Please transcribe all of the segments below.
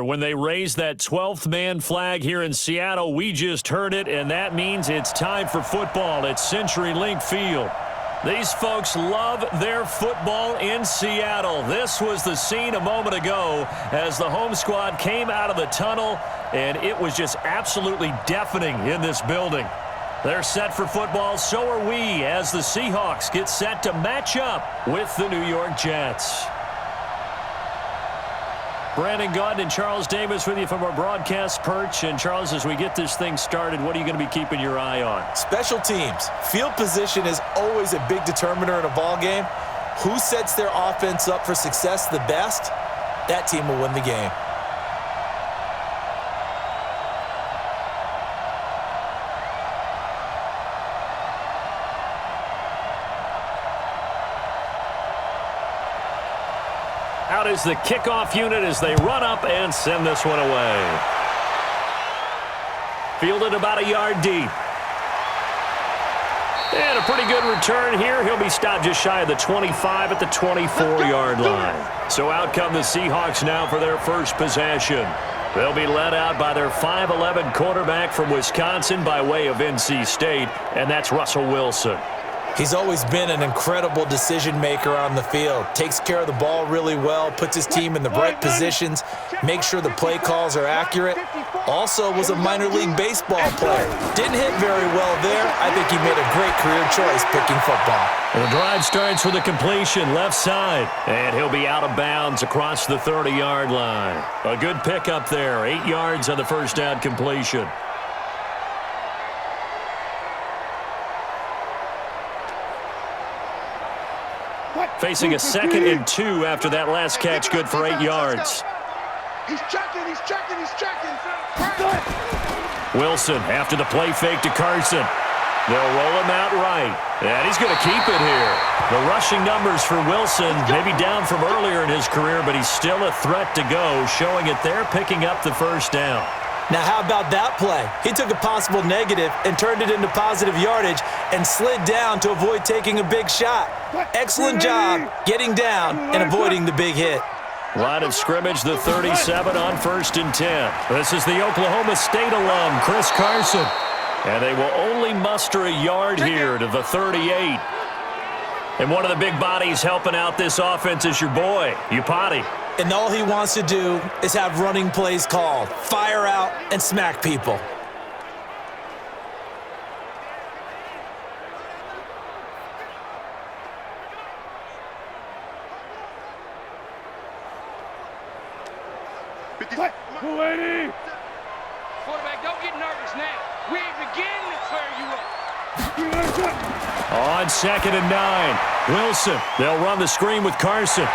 When they raise that 12th man flag here in Seattle, we just heard it, and that means it's time for football at CenturyLink Field. These folks love their football in Seattle. This was the scene a moment ago as the home squad came out of the tunnel, and it was just absolutely deafening in this building. They're set for football, so are we, as the Seahawks get set to match up with the New York Jets. Brandon Gaudin and Charles Davis with you from our broadcast perch. And, Charles, as we get this thing started, what are you going to be keeping your eye on? Special teams. Field position is always a big determiner in a ball game. Who sets their offense up for success the best, that team will win the game. Out is the kickoff unit as they run up and send this one away. Fielded about a yard deep. And a pretty good return here. He'll be stopped just shy of the 25 at the 24-yard line. So out come the Seahawks now for their first possession. They'll be led out by their 5'11 quarterback from Wisconsin by way of NC State, and that's Russell Wilson. He's always been an incredible decision maker on the field. Takes care of the ball really well, puts his team in the right positions, makes sure the play calls are accurate. Also was a minor league baseball player. Didn't hit very well there. I think he made a great career choice picking football. The drive starts with a completion left side, and he'll be out of bounds across the 30-yard line. A good pickup there, 8 yards on the first down completion. Facing a 2nd and 2 after that last catch, good for 8 yards. He's checking. Wilson after the play fake to Carson. They'll roll him out right, and he's going to keep it here. The rushing numbers for Wilson maybe down from earlier in his career, but he's still a threat to go, showing it there, picking up the first down. Now, how about that play? He took a possible negative and turned it into positive yardage and slid down to avoid taking a big shot. Excellent job getting down and avoiding the big hit. Line of scrimmage, the 37 on 1st and 10. This is the Oklahoma State alum, Chris Carson. And they will only muster a yard here to the 38. And one of the big bodies helping out this offense is your boy, Upati. And all he wants to do is have running plays called. Fire out and smack people. Quarterback, don't get nervous now. We ain't beginning to clear you up. On 2nd and 9, Wilson. They'll run the screen with Carson.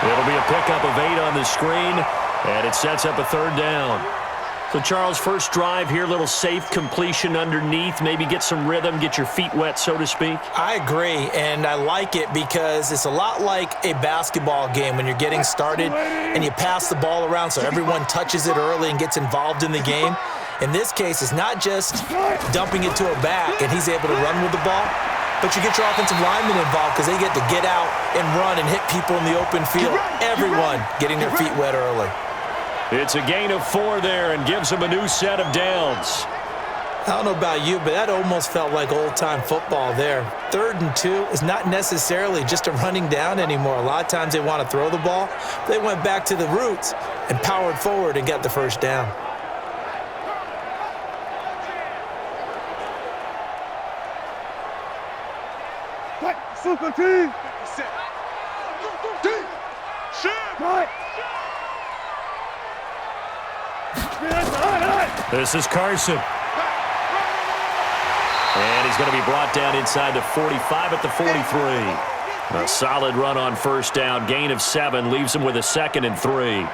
It'll be a pickup of 8 on the screen, and it sets up a 3rd down. So, Charles, first drive here, little safe completion underneath, maybe get some rhythm, get your feet wet, so to speak. I agree, and I like it because it's a lot like a basketball game when you're getting started and you pass the ball around so everyone touches it early and gets involved in the game. In this case, it's not just dumping it to a back and he's able to run with the ball, but you get your offensive linemen involved because they get to get out and run and hit people in the open field. Everyone getting their feet wet early. It's a gain of 4 there and gives them a new set of downs. I don't know about you, but that almost felt like old-time football there. 3rd and 2 is not necessarily just a running down anymore. A lot of times they want to throw the ball. They went back to the roots and powered forward and got the first down. This is Carson. And he's going to be brought down inside the 45 at the 43. A solid run on first down. Gain of 7 leaves him with a 2nd and 3.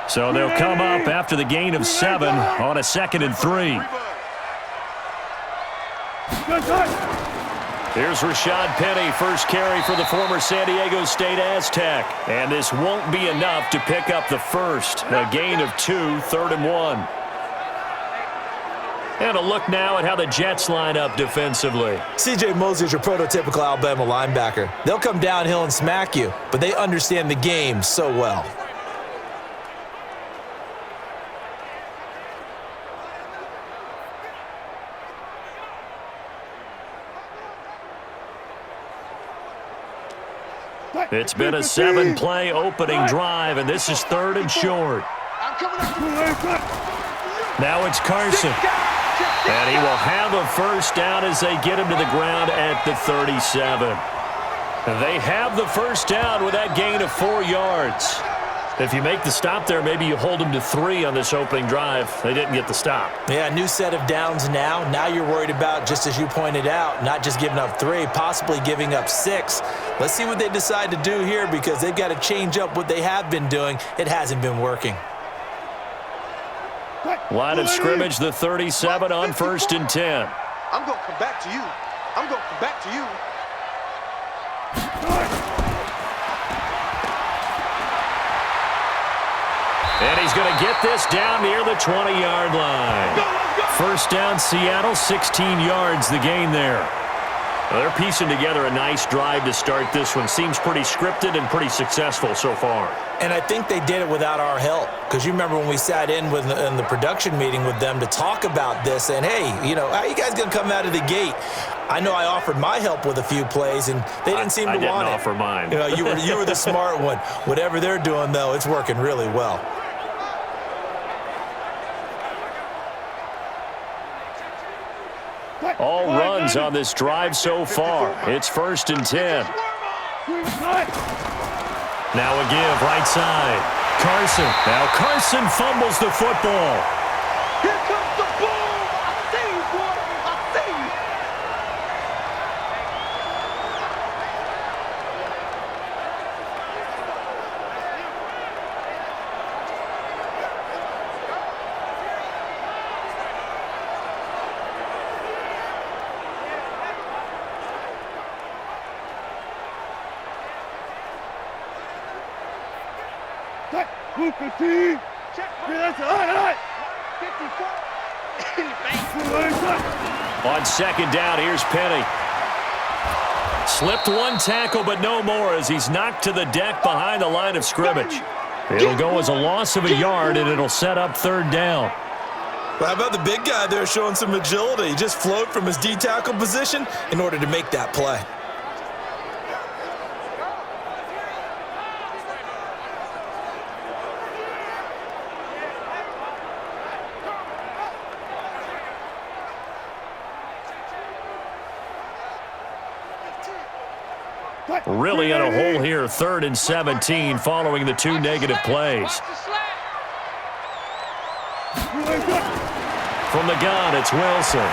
So they'll come up after the gain of 7 on a 2nd and 3. Here's Rashad Penny, first carry for the former San Diego State Aztec. And this won't be enough to pick up the first. A gain of 2, 3rd and 1. And a look now at how the Jets line up defensively. C.J. Mosley is your prototypical Alabama linebacker. They'll come downhill and smack you, but they understand the game so well. It's been a 7-play opening drive, and this is 3rd and short. Now it's Carson. And he will have a first down as they get him to the ground at the 37. They have the first down with that gain of 4 yards. If you make the stop there, maybe you hold them to 3 on this opening drive. They didn't get the stop. Yeah, new set of downs now. Now you're worried about, just as you pointed out, not just giving up 3, possibly giving up 6. Let's see what they decide to do here because they've got to change up what they have been doing. It hasn't been working. Line of scrimmage, the 37 on 1st and 10. I'm going to come back to you. I'm going to come back to you. And he's going to get this down near the 20-yard line. First down, Seattle, 16 yards the gain there. Well, they're piecing together a nice drive to start this one. Seems pretty scripted and pretty successful so far. And I think they did it without our help. Because you remember when we sat in the production meeting with them to talk about this. And, hey, you know, how are you guys going to come out of the gate? I know I offered my help with a few plays, and they didn't seem to want it. I didn't offer mine. You know, you were the smart one. Whatever they're doing, though, it's working really well. All runs on this drive so far. It's 1st and 10. Now a give, right side. Carson. Now Carson fumbles the football. Here comes the ball. I see you, boy. I see you. On 2nd down, here's Penny. Slipped 1 tackle, but no more as he's knocked to the deck behind the line of scrimmage. It'll go as a loss of a yard, and it'll set up 3rd down. Well, how about the big guy there showing some agility? He just flowed from his D-tackle position in order to make that play. Really in a hole here, 3rd and 17 following the 2 negative plays. From the gun, it's Wilson.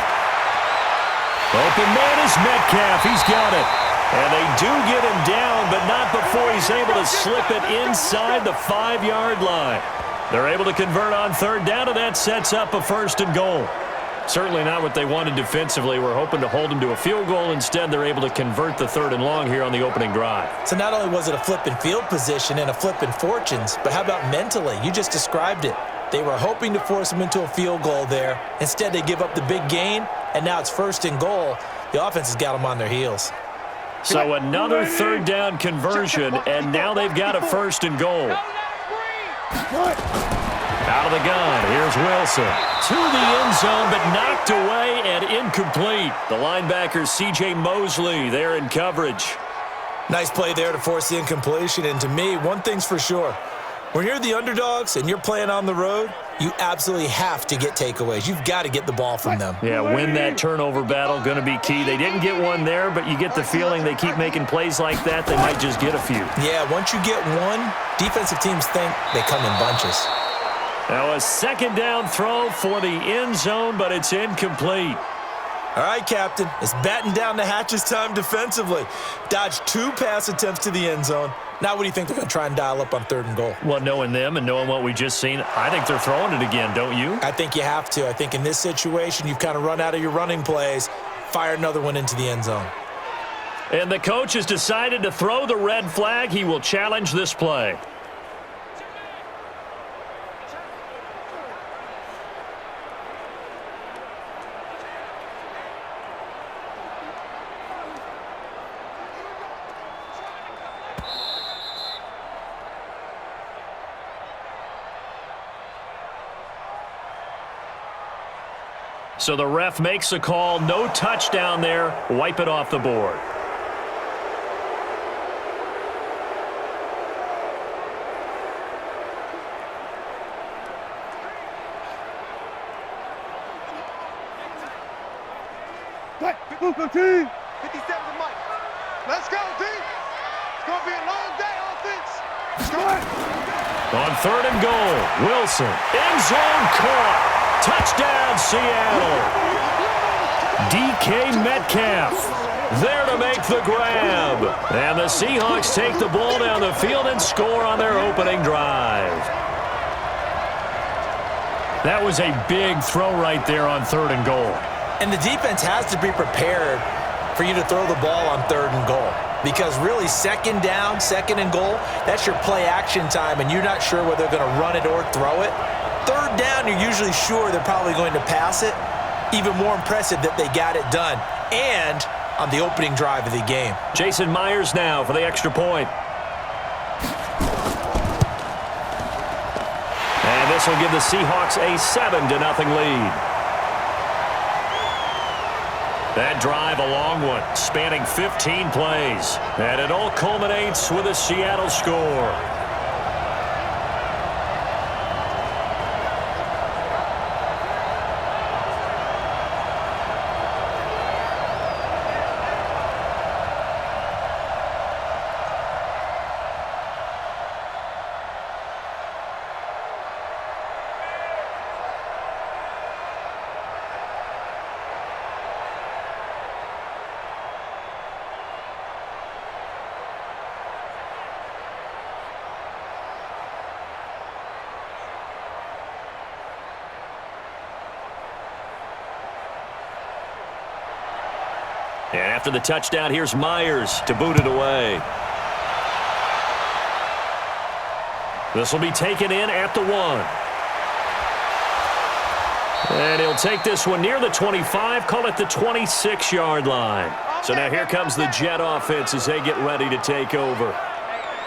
Open man is Metcalf. He's got it. And they do get him down, but not before he's able to slip it inside the 5-yard line. They're able to convert on 3rd down, and that sets up a 1st and goal. Certainly not what they wanted defensively. We're hoping to hold them to a field goal. Instead, they're able to convert the 3rd and long here on the opening drive. So not only was it a flipping field position and a flipping fortunes, but how about mentally? You just described it. They were hoping to force them into a field goal there. Instead, they give up the big gain, and now it's 1st and goal. The offense has got them on their heels. So another 3rd down conversion, and now they've got a 1st and goal. Out of the gun, here's Wilson. To the end zone, but knocked away and incomplete. The linebacker, C.J. Mosley, there in coverage. Nice play there to force the incompletion. And to me, one thing's for sure. When you're the underdogs and you're playing on the road, you absolutely have to get takeaways. You've got to get the ball from them. Yeah, win that turnover battle, going to be key. They didn't get one there, but you get the feeling they keep making plays like that, they might just get a few. Yeah, once you get one, defensive teams think they come in bunches. Now a 2nd down throw for the end zone, but it's incomplete. All right, Captain, it's batten down the hatches time defensively. Dodged 2 pass attempts to the end zone. Now what do you think they're going to try and dial up on 3rd and goal? Well, knowing them and knowing what we just seen, I think they're throwing it again, don't you? I think you have to. I think in this situation, you've kind of run out of your running plays. Fire another one into the end zone. And the coach has decided to throw the red flag. He will challenge this play. So the ref makes a call. No touchdown there. Wipe it off the board. Let's go, team. 57 to Mike. Let's go, team. It's going to be a long day, offense. Let's go. On 3rd and goal, Wilson. End zone caught. Touchdown, Seattle. DK Metcalf there to make the grab. And the Seahawks take the ball down the field and score on their opening drive. That was a big throw right there on 3rd and goal. And the defense has to be prepared for you to throw the ball on 3rd and goal. Because really, 2nd down, 2nd and goal, that's your play action time, and you're not sure whether they're going to run it or throw it. 3rd down, you're usually sure they're probably going to pass it. Even more impressive that they got it done. And on the opening drive of the game. Jason Myers now for the extra point. And this will give the Seahawks a 7-0 lead. That drive, a long one, spanning 15 plays. And it all culminates with a Seattle score. And after the touchdown, here's Myers to boot it away. This will be taken in at the 1. And he'll take this one near the 25, call it the 26-yard line. So now here comes the Jet offense as they get ready to take over.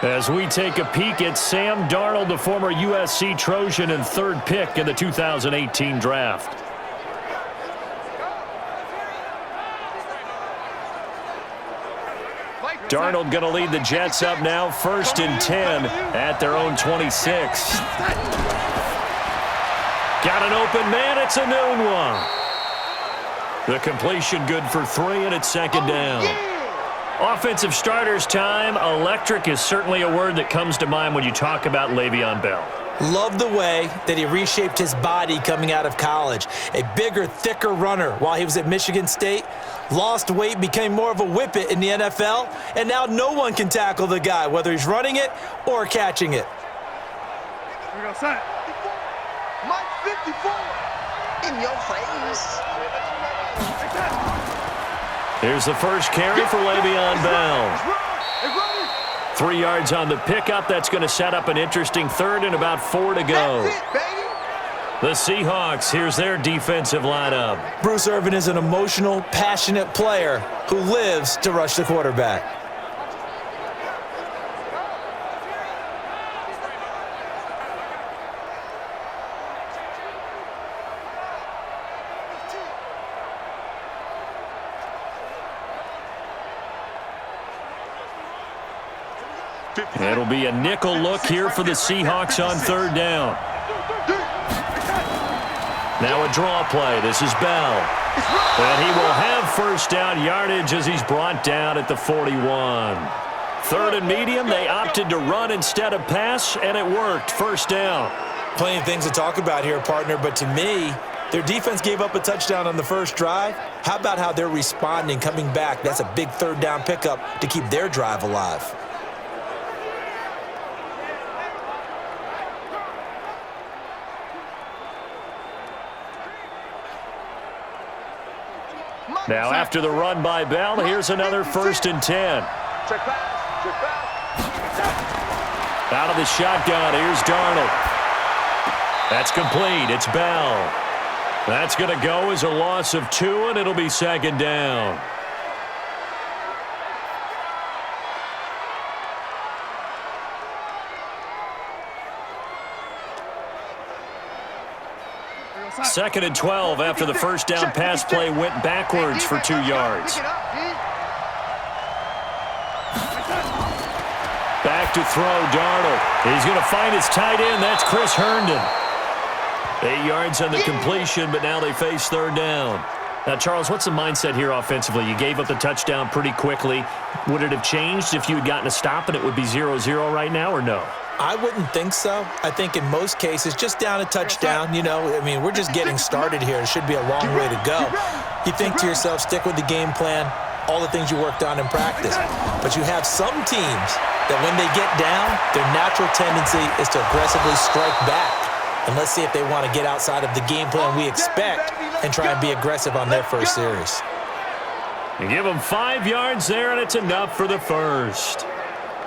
As we take a peek at Sam Darnold, the former USC Trojan and 3rd pick in the 2018 draft. Darnold going to lead the Jets up now, 1st and 10 at their own 26. Got an open man. It's a noon one. The completion good for 3, and it's 2nd down. Offensive starters time. Electric is certainly a word that comes to mind when you talk about Le'Veon Bell. Love the way that he reshaped his body coming out of college. A bigger, thicker runner while he was at Michigan State. Lost weight, became more of a whippet in the NFL, and now no one can tackle the guy, whether he's running it or catching it. Here we go, set. Mike 54. In your face. Here's the first carry for Le'Veon Bell. 3 yards on the pickup. That's going to set up an interesting 3rd and about 4 to go. That's it, baby. The Seahawks, here's their defensive lineup. Bruce Irvin is an emotional, passionate player who lives to rush the quarterback. It'll be a nickel look here for the Seahawks on 3rd down. Now a draw play. This is Bell. And he will have 1st down yardage as he's brought down at the 41. 3rd and medium. They opted to run instead of pass, and it worked. 1st down. Plenty of things to talk about here, partner, but to me, their defense gave up a touchdown on the first drive. How about how they're responding, coming back? That's a big 3rd down pickup to keep their drive alive. Now after the run by Bell, here's another 1st and 10. Check pass. Check pass. Out of the shotgun, here's Darnold. That's complete. It's Bell. That's going to go as a loss of 2, and it'll be 2nd down. 2nd and 12 after the first down pass play went backwards for 2 yards. Back to throw, Darnold. He's going to find his tight end. That's Chris Herndon. 8 yards on the completion, but now they face 3rd down. Now, Charles, what's the mindset here offensively? You gave up the touchdown pretty quickly. Would it have changed if you had gotten a stop and it would be 0-0 right now, or no? I wouldn't think so. I think in most cases, just down a touchdown, we're just getting started here. It should be a long way to go. You think to yourself, stick with the game plan, all the things you worked on in practice. But you have some teams that when they get down, their natural tendency is to aggressively strike back. And let's see if they want to get outside of the game plan we expect and try and be aggressive on their first series. You give them 5 yards there, and it's enough for the first.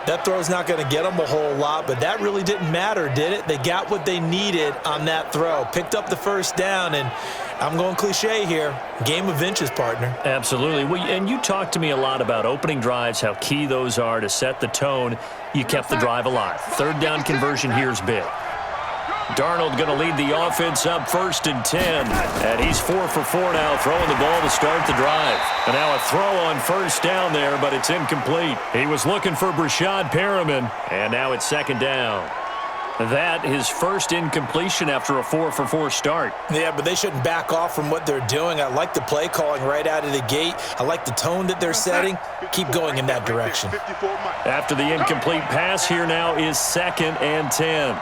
That throw's not going to get them a whole lot, but that really didn't matter, did it? They got what they needed on that throw. Picked up the first down, and I'm going cliche here. Game of inches, partner. Absolutely. Well, and you talked to me a lot about opening drives, how key those are to set the tone. You kept the drive alive. 3rd down conversion here is big. Darnold going to lead the offense up 1st and 10. And he's 4 for 4 now, throwing the ball to start the drive. And now a throw on 1st down there, but it's incomplete. He was looking for Brashad Perriman, and now it's 2nd down. That his first incompletion after a 4 for 4 start. Yeah, but they shouldn't back off from what they're doing. I like the play calling right out of the gate. I like the tone that they're setting. Keep going in that direction. After the incomplete pass, here now is 2nd and 10.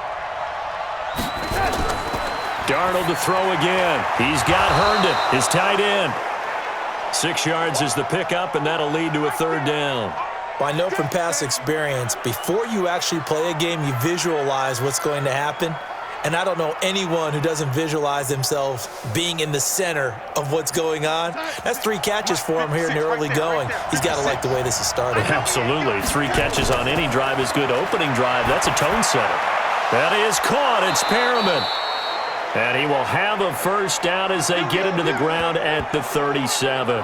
Darnold to throw again. He's got Herndon, his tight end. 6 yards is the pickup, and that'll lead to a 3rd down. Well, I know from past experience, before you actually play a game, you visualize what's going to happen. And I don't know anyone who doesn't visualize themselves being in the center of what's going on. That's 3 catches for him here in the early going. He's got to like the way this is starting. Absolutely. 3 catches on any drive is good. Opening drive, that's a tone setter. That is caught. It's Perriman. And he will have a 1st down as they get him to the ground at the 37.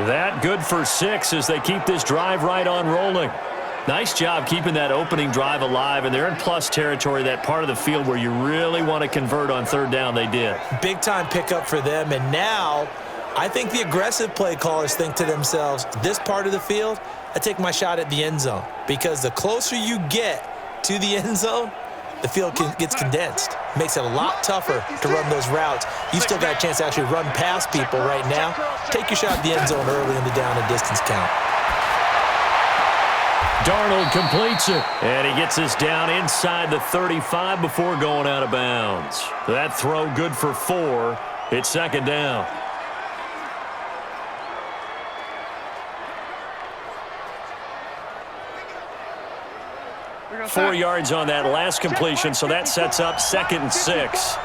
That good for 6 as they keep this drive right on rolling. Nice job keeping that opening drive alive, and they're in plus territory, that part of the field where you really want to convert on 3rd down. They did. Big-time pickup for them, and now I think the aggressive play callers think to themselves, this part of the field, I take my shot at the end zone, because the closer you get to the end zone, the field gets condensed. Makes it a lot tougher to run those routes. You still got a chance to actually run past people right now. Take your shot at the end zone early in the down and distance count. Darnold completes it, and he gets us down inside the 35 before going out of bounds. That throw good for 4. It's 2nd down. Four yards on that last completion, so that sets up 2nd and 6.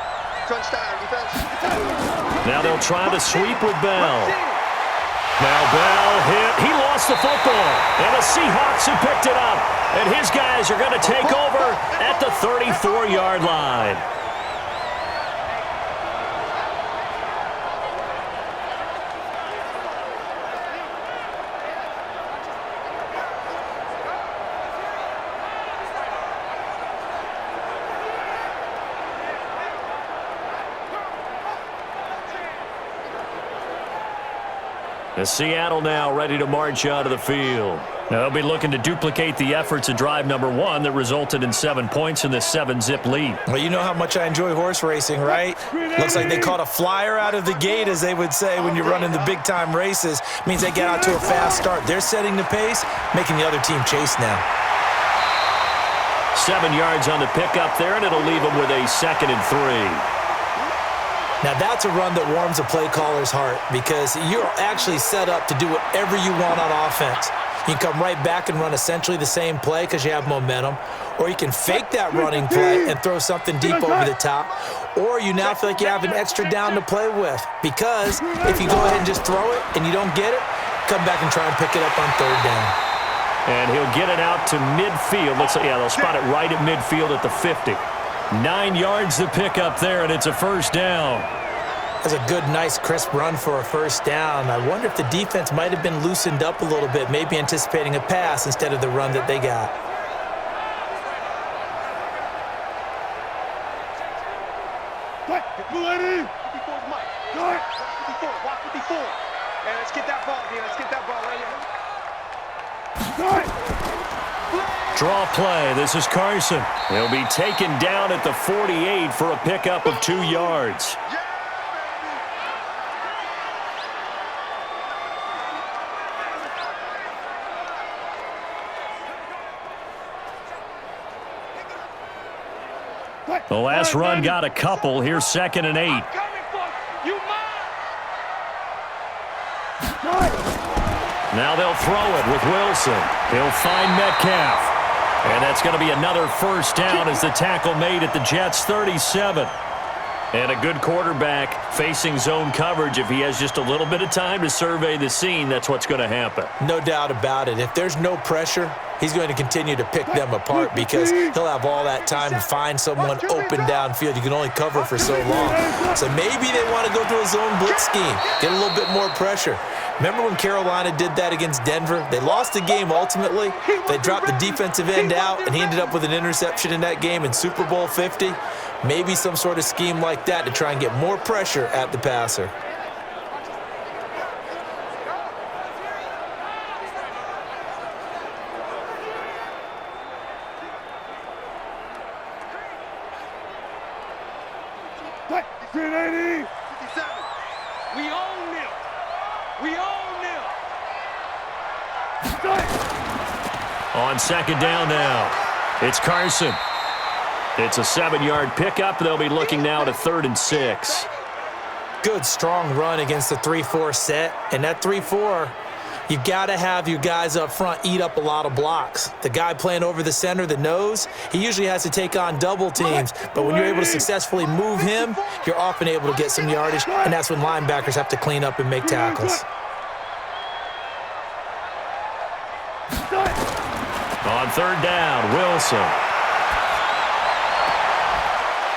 Now they'll try to sweep with Bell. Now Bell hit. He lost the football, and the Seahawks have picked it up. And his guys are going to take over at the 34-yard line. And Seattle now ready to march out of the field. Now they'll be looking to duplicate the efforts of drive number 1 that resulted in 7 points in the 7-zip lead. Well, you know how much I enjoy horse racing, right? Looks like they caught a flyer out of the gate, as they would say when you're running the big-time races. Means they get out to a fast start. They're setting the pace, making the other team chase now. 7 yards on the pickup there, and it'll leave them with a 2nd and 3. Now, that's a run that warms a play caller's heart, because you're actually set up to do whatever you want on offense. You can come right back and run essentially the same play because you have momentum, or you can fake that running play and throw something deep over the top, or you now feel like you have an extra down to play with, because if you go ahead and just throw it and you don't get it, come back and try and pick it up on 3rd down. And he'll get it out to midfield. They'll spot it right at midfield at the 50. 9 yards to pick up there, and it's a 1st down. That's a good, nice, crisp run for a 1st down. I wonder if the defense might have been loosened up a little bit, maybe anticipating a pass instead of the run that they got. Draw play. This is Carson. He'll be taken down at the 48 for a pickup of 2 yards. The last run got a couple. Here's 2nd and 8. Now they'll throw it with Wilson. He'll find Metcalf. And that's going to be another first down as the tackle made at the Jets' 37. And a good quarterback facing zone coverage. If he has just a little bit of time to survey the scene, that's what's going to happen. No doubt about it. If there's no pressure, he's going to continue to pick them apart because he'll have all that time to find someone open downfield. You can only cover for so long. So maybe they want to go to a zone blitz scheme, get a little bit more pressure. Remember when Carolina did that against Denver? They lost the game ultimately. They dropped the defensive end out, and he ended up with an interception in that game in Super Bowl 50. Maybe some sort of scheme like that to try and get more pressure at the passer. We own them. We own them. On 2nd down now, it's Carson. It's a 7-yard pickup. They'll be looking now to 3rd and 6. Good, strong run against the 3-4 set. And that 3-4, you got to have your guys up front eat up a lot of blocks. The guy playing over the center, the nose, he usually has to take on double teams. But when you're able to successfully move him, you're often able to get some yardage, and that's when linebackers have to clean up and make tackles. On 3rd down, Wilson.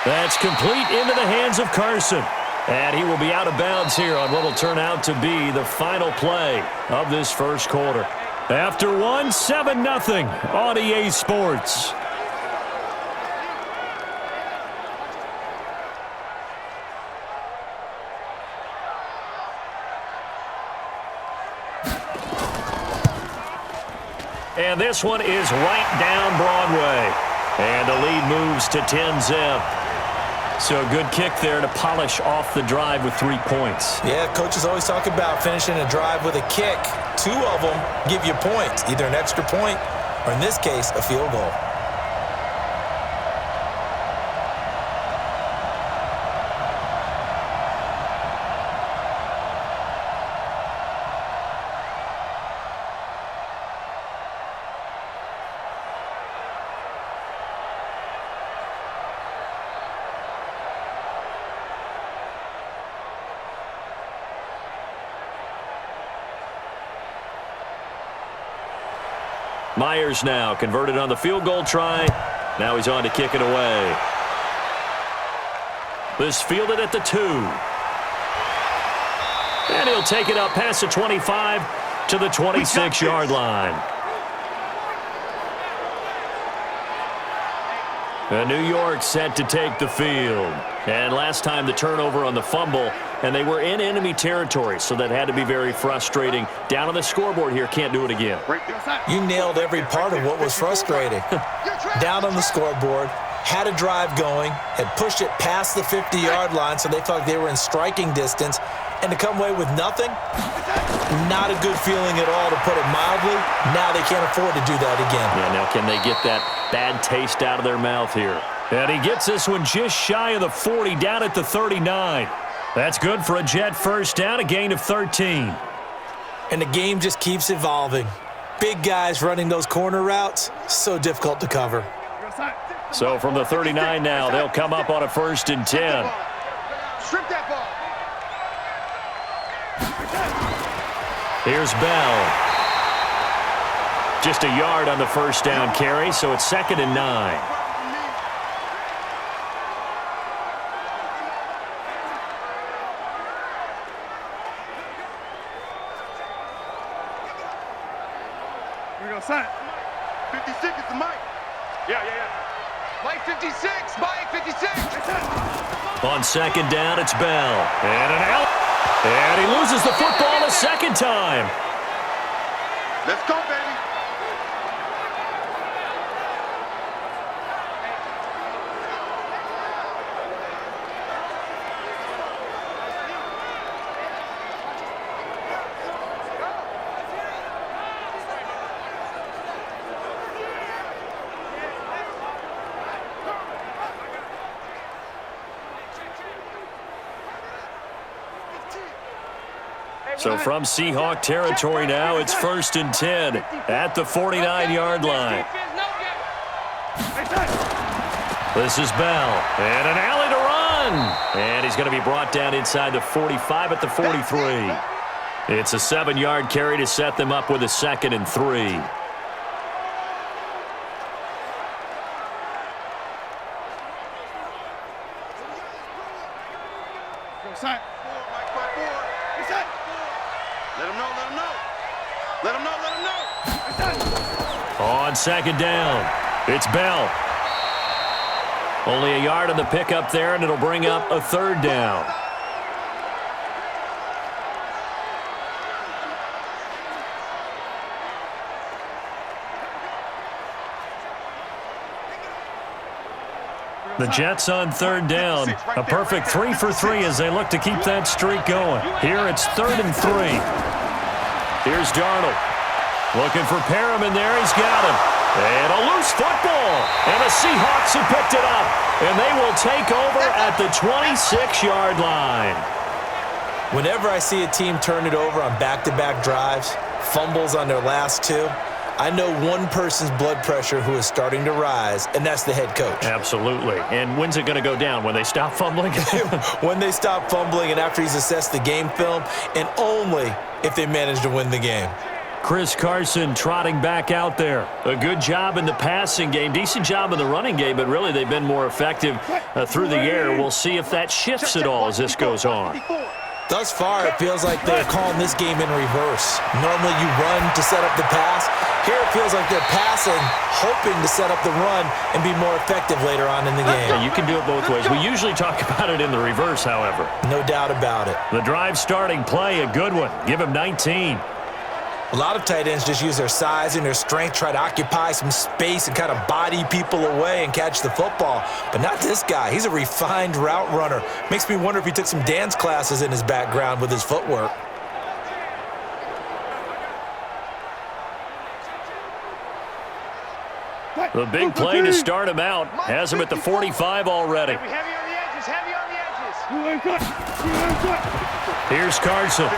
That's complete into the hands of Carson. And he will be out of bounds here on what will turn out to be the final play of this first quarter. After one, 7-0 on EA Sports. And this one is right down Broadway. And the lead moves to 10-zip. So a good kick there to polish off the drive with 3 points. Yeah, coaches always talk about finishing a drive with a kick. 2 of them give you points, either an extra point or, in this case, a field goal. Myers now converted on the field goal try. Now he's on to kick it away. This fielded at the 2. And he'll take it up past the 25 to the 26-yard line. And New York set to take the field. And last time the turnover on the fumble, and they were in enemy territory, so that had to be very frustrating. Down on the scoreboard here, can't do it again. You nailed every part of what was frustrating. Down on the scoreboard, had a drive going, had pushed it past the 50-yard line, so they thought they were in striking distance, and to come away with nothing, not a good feeling at all, to put it mildly. Now they can't afford to do that again. Yeah, now can they get that bad taste out of their mouth here? And he gets this one just shy of the 40, down at the 39. That's good for a Jet first down, a gain of 13. And the game just keeps evolving. Big guys running those corner routes, so difficult to cover. So from the 39 now, they'll come up on a 1st and 10. Strip that ball. Here's Bell. Just a yard on the first down carry, so it's 2nd and 9. We're going to sign. 56 is the mic. Yeah. Mike 56. Mike 56. On 2nd down, it's Bell. And an out. And he loses the football a second time. Let's go, baby. So from Seahawk territory now, it's 1st and 10 at the 49-yard line. This is Bell, and an alley to run. And he's going to be brought down inside the 45 at the 43. It's a 7-yard carry to set them up with a 2nd and 3. On 2nd down, it's Bell. Only a yard on the pickup there, and it'll bring up a 3rd down. The Jets on 3rd down. A perfect 3 for 3 as they look to keep that streak going. Here it's 3rd and 3. Here's Darnold. Looking for Perriman there. He's got him. And a loose football. And the Seahawks have picked it up. And they will take over at the 26-yard line. Whenever I see a team turn it over on back-to-back drives, fumbles on their last 2, I know one person's blood pressure who is starting to rise, and that's the head coach. Absolutely. And when's it going to go down? When they stop fumbling? When they stop fumbling and after he's assessed the game film, and only if they manage to win the game. Chris Carson trotting back out there. A good job in the passing game, decent job in the running game, but really they've been more effective through the air. We'll see if that shifts at all as this goes on. Thus far, it feels like they're calling this game in reverse. Normally you run to set up the pass. Here it feels like they're passing, hoping to set up the run and be more effective later on in the game. Yeah, you can do it both ways. We usually talk about it in the reverse, however. No doubt about it. The drive starting play, a good one. Give him 19. A lot of tight ends just use their size and their strength, try to occupy some space and kind of body people away and catch the football. But not this guy. He's a refined route runner. Makes me wonder if he took some dance classes in his background with his footwork. The big play to start him out. Has him at the 45 already. Heavy on the edges, heavy on the edges. Here's Carson.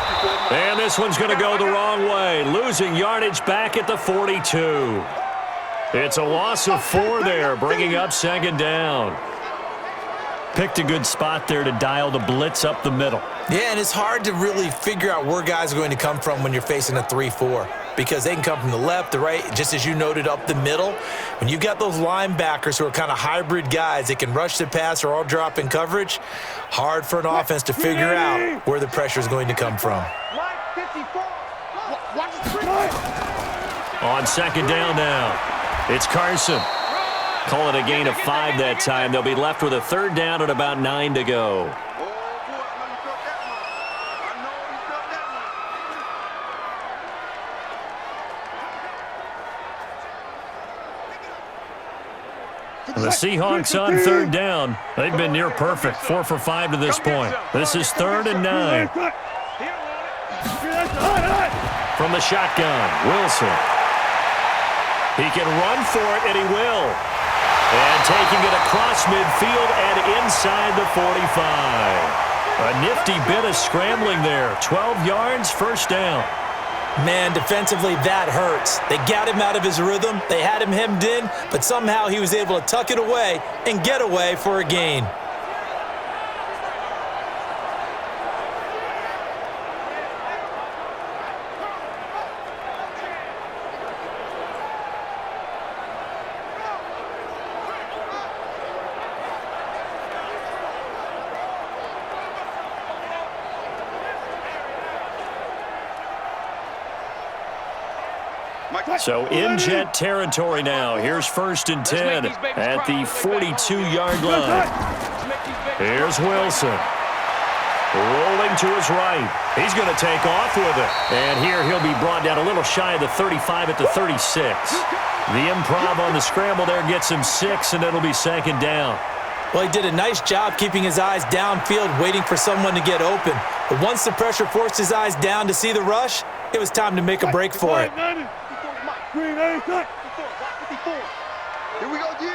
And this one's going to go the wrong way. Losing yardage back at the 42. It's a loss of 4 there, bringing up 2nd down. Picked a good spot there to dial the blitz up the middle. Yeah, and it's hard to really figure out where guys are going to come from when you're facing a 3-4 because they can come from the left, the right, just as you noted, up the middle. When you've got those linebackers who are kind of hybrid guys that can rush the pass or all drop in coverage, hard for an offense to figure out where the pressure is going to come from. On 2nd down now, it's Carson. Call it a gain of 5 that time. They'll be left with a 3rd down and about 9 to go. The Seahawks on 3rd down. They've been near perfect, 4 for 5 to this point. This is 3rd and 9. From the shotgun, Wilson. He can run for it, and he will. And taking it across midfield and inside the 45. A nifty bit of scrambling there. 12 yards, 1st down. Man, defensively, that hurts. They got him out of his rhythm. They had him hemmed in, but somehow he was able to tuck it away and get away for a gain. So in Jet territory now. Here's 1st and 10 at the 42-yard line. Here's Wilson. Rolling to his right. He's going to take off with it. And here he'll be brought down a little shy of the 35 at the 36. The improv on the scramble there gets him 6, and it'll be 2nd down. Well, he did a nice job keeping his eyes downfield, waiting for someone to get open. But once the pressure forced his eyes down to see the rush, it was time to make a break for it. Here we go, G.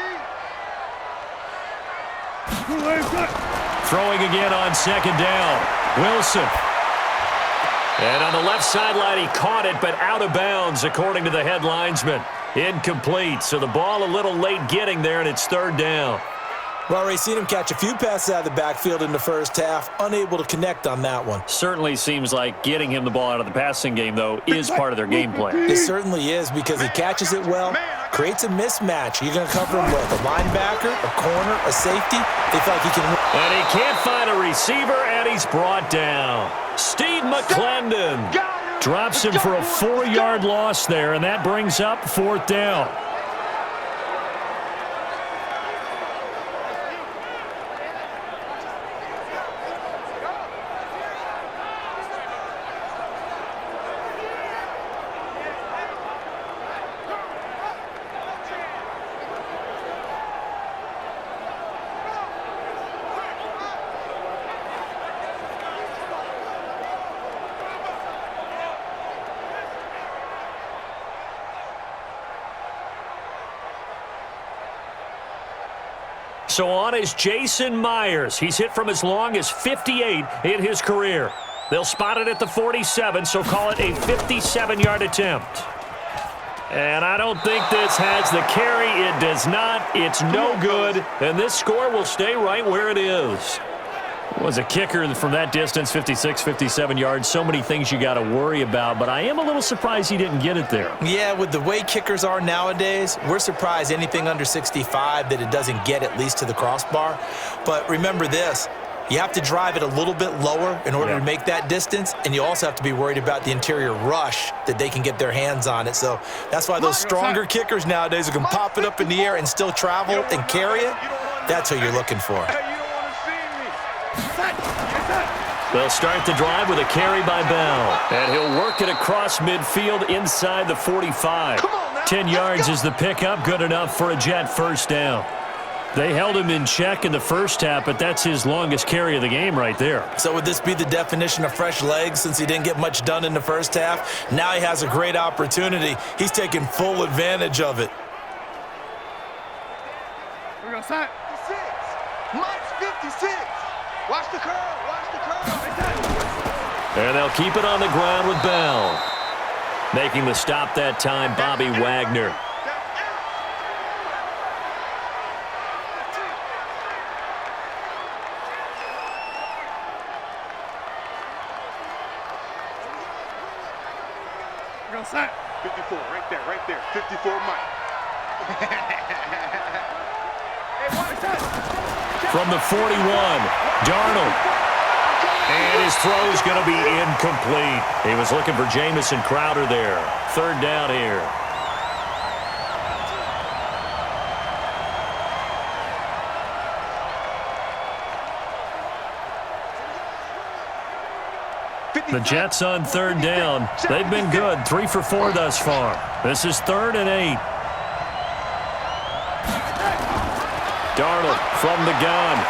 Throwing again on 2nd down. Wilson. And on the left sideline, he caught it, but out of bounds, according to the head linesman. Incomplete, so the ball a little late getting there, and it's third down. Well, already seen him catch a few passes out of the backfield in the first half, unable to connect on that one. Certainly seems like getting him the ball out of the passing game, though, is part of their game plan. It certainly is because he catches it well, creates a mismatch. You're going to cover him with a linebacker, a corner, a safety. They feel like he can win. And he can't find a receiver, and he's brought down. Steve McClendon drops him for a 4-yard loss there, and that brings up fourth down. So on is Jason Myers. He's hit from as long as 58 in his career. They'll spot it at the 47, so call it a 57-yard attempt. And I don't think this has the carry. It does not. It's no good. And this score will stay right where it is. Was a kicker from that distance, 56, 57 yards. So many things you got to worry about, but I am a little surprised he didn't get it there. Yeah, with the way kickers are nowadays, we're surprised anything under 65 that it doesn't get at least to the crossbar. But remember this, you have to drive it a little bit lower in order to make that distance, and you also have to be worried about the interior rush that they can get their hands on it. So that's why those stronger kickers nowadays who can pop it up in the air and still travel and carry it, that's what you're looking for. They'll start the drive with a carry by Bell. And he'll work it across midfield inside the 45. 10 yards is the pickup, good enough for a Jet first down. They held him in check in the first half, but that's his longest carry of the game right there. So would this be the definition of fresh legs since he didn't get much done in the first half? Now he has a great opportunity. He's taking full advantage of it. We're going to sign 56. Mike's 56. Watch the curve. Watch the curve. And they'll keep it on the ground with Bell. Making the stop that time, Bobby Wagner. We're going to sign 54. Right there. 54 Mike. From the 41, Darnold. And his throw's going to be incomplete. He was looking for Jamison Crowder there. Third down here. The Jets on third down. They've been good, 3 for 4 thus far. This is 3rd and 8. Darnold from the gun.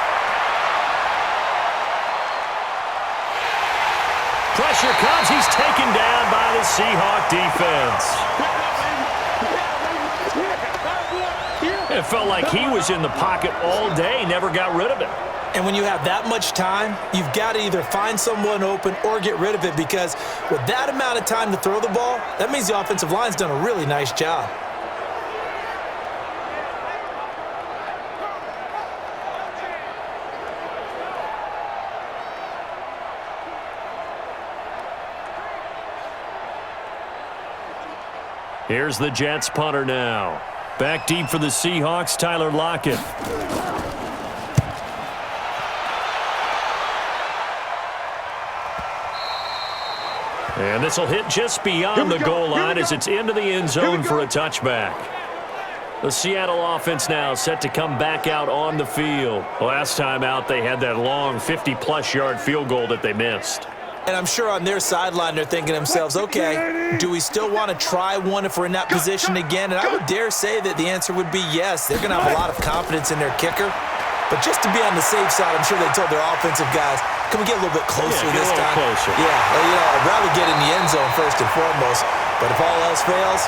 Pressure comes. He's taken down by the Seahawk defense. It felt like he was in the pocket all day, never got rid of it. And when you have that much time, you've got to either find someone open or get rid of it, because with that amount of time to throw the ball, that means the offensive line's done a really nice job. Here's the Jets punter now. Back deep for the Seahawks, Tyler Lockett. And this will hit just beyond the goal line as it's into the end zone for a touchback. The Seattle offense now set to come back out on the field. Last time out, they had that long 50-plus yard field goal that they missed. And I'm sure on their sideline they're thinking to themselves, okay, do we still want to try one if we're in that position again? And I would dare say that the answer would be yes. They're going to have a lot of confidence in their kicker. But just to be on the safe side, I'm sure they told their offensive guys, can we get a little bit closer this time? Closer. Yeah, well, I'd rather get in the end zone first and foremost. But if all else fails,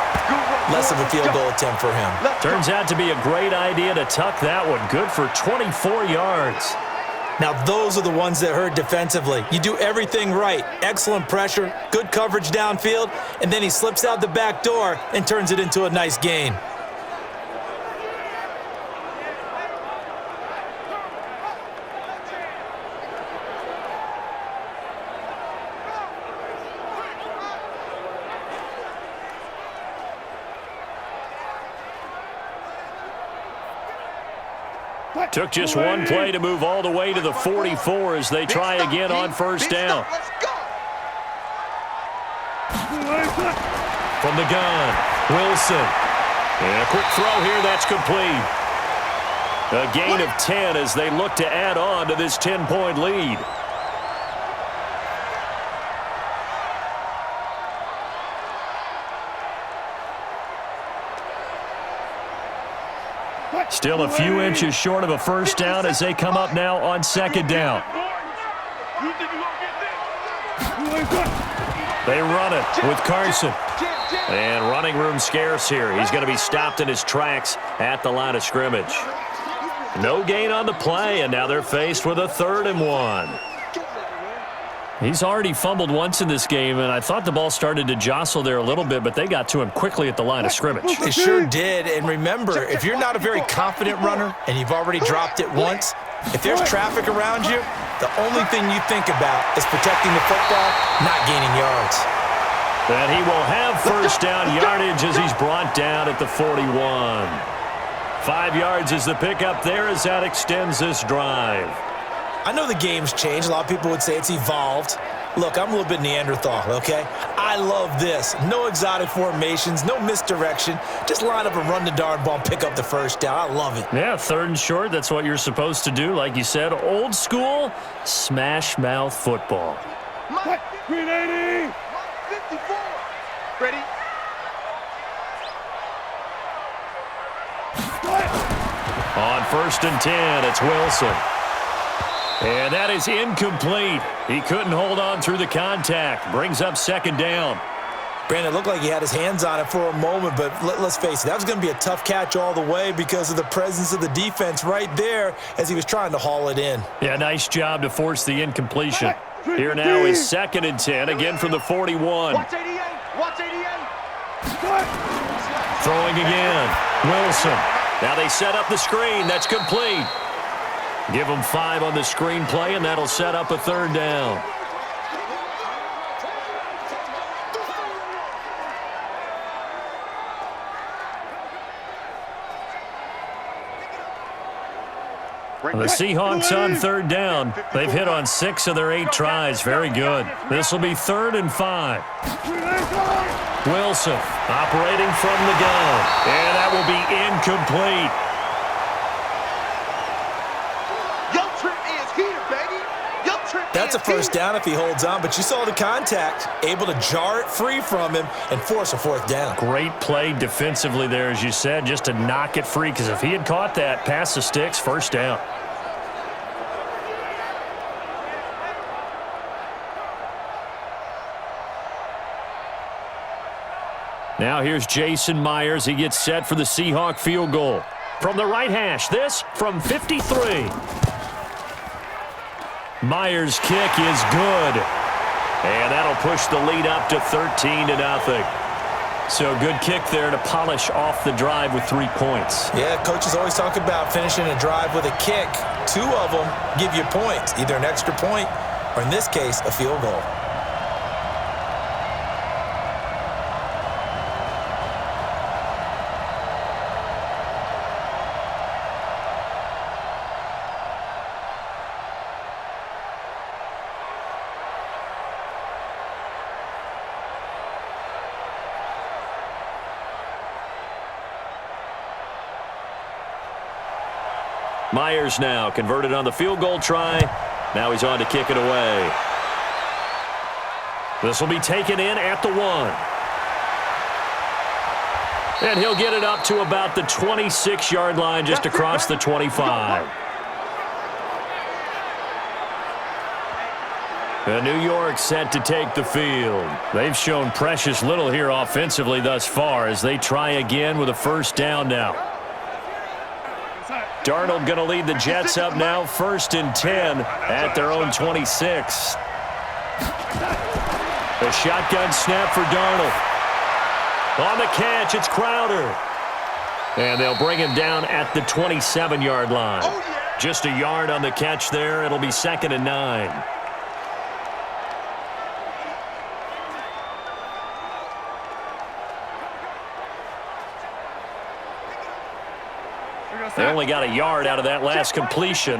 less of a field goal attempt for him. Turns out to be a great idea to tuck that one. Good for 24 yards. Now, those are the ones that hurt defensively. You do everything right. Excellent pressure, good coverage downfield, and then he slips out the back door and turns it into a nice gain. Took just one play to move all the way to the 44 as they try again on first down. From the gun, Wilson. And a quick throw here, that's complete. A gain of 10 as they look to add on to this 10-point lead. Still a few inches short of a first down as they come up now on second down. They run it with Carson. And running room scarce here. He's going to be stopped in his tracks at the line of scrimmage. No gain on the play, and now they're faced with a 3rd and 1. He's already fumbled once in this game, and I thought the ball started to jostle there a little bit, but they got to him quickly at the line of scrimmage. They sure did, and remember, if you're not a very confident runner and you've already dropped it once, if there's traffic around you, the only thing you think about is protecting the football, not gaining yards. And he will have first down yardage as he's brought down at the 41. 5 yards is the pickup there as that extends this drive. I know the game's changed. A lot of people would say it's evolved. Look, I'm a little bit Neanderthal, okay? I love this. No exotic formations, no misdirection. Just line up and run the darn ball and pick up the first down. I love it. Yeah, 3rd and short, that's what you're supposed to do. Like you said, old school, smash mouth football. Green 80. 54. Ready? On 1st and 10, it's Wilson. And that is incomplete. He couldn't hold on through the contact. Brings up second down. Brandon, it looked like he had his hands on it for a moment, but let's face it, that was going to be a tough catch all the way because of the presence of the defense right there as he was trying to haul it in. Yeah, nice job to force the incompletion. Here now is 2nd and 10, again from the 41. Watch 88. Watch 88. Throwing again. Wilson. Now they set up the screen. That's complete. Give them 5 on the screen play, and that'll set up a 3rd down. The Seahawks on 3rd down. They've hit on 6 of their 8 tries. Very good. This will be 3rd and 5. Wilson operating from the gun. And that will be incomplete. That's a first down if he holds on, but you saw the contact, able to jar it free from him and force a 4th down. Great play defensively there, as you said, just to knock it free, because if he had caught that, pass the sticks, first down. Now here's Jason Myers. He gets set for the Seahawk field goal. From the right hash, this from 53. Myers' kick is good. And that'll push the lead up to 13-0. So good kick there to polish off the drive with 3 points. Yeah, coaches always talk about finishing a drive with a kick. 2 of them give you points, either an extra point or, in this case, a field goal. Myers now converted on the field goal try. Now he's on to kick it away. This will be taken in at the 1. And he'll get it up to about the 26-yard line, just across the 25. And New York set to take the field. They've shown precious little here offensively thus far as they try again with a first down now. Darnold going to lead the Jets up now, 1st and 10 at their own 26. A shotgun snap for Darnold. On the catch, it's Crowder. And they'll bring him down at the 27-yard line. Oh, yeah. Just a yard on the catch there. It'll be 2nd and 9. They only got a yard out of that last completion,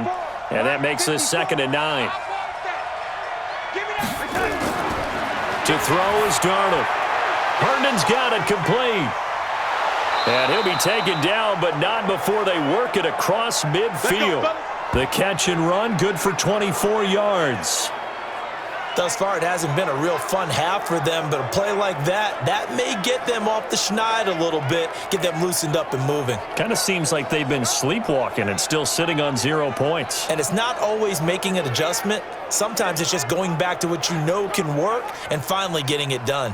and that makes this 2nd and 9. To throw is Darnold. Herndon's got it complete. And he'll be taken down, but not before they work it across midfield. The catch and run, good for 24 yards. Thus far, it hasn't been a real fun half for them, but a play like that may get them off the schneid a little bit, get them loosened up and moving. Kind of seems like they've been sleepwalking and still sitting on 0 points. And it's not always making an adjustment. Sometimes it's just going back to what you know can work and finally getting it done.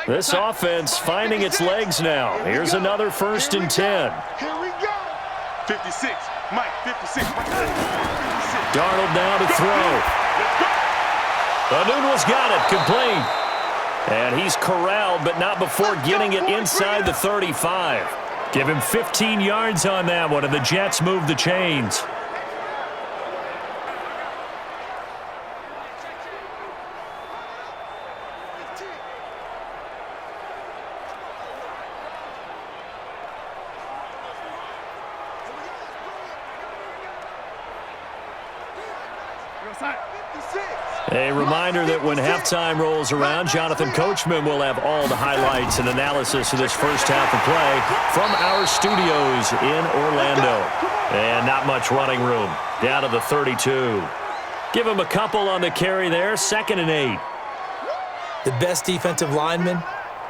This offense finding its legs now. Here's another 1st and 10. Here we go. 56. Mike, 56. 56. Darnold now to throw. Anuno's got it, complete. And he's corralled, but not before getting it inside the 35. Give him 15 yards on that one, and the Jets move the chains. A reminder that when halftime rolls around, Jonathan Coachman will have all the highlights and analysis of this first half of play from our studios in Orlando. And not much running room. Down to the 32. Give him a couple on the carry there. 2nd and 8. The best defensive linemen,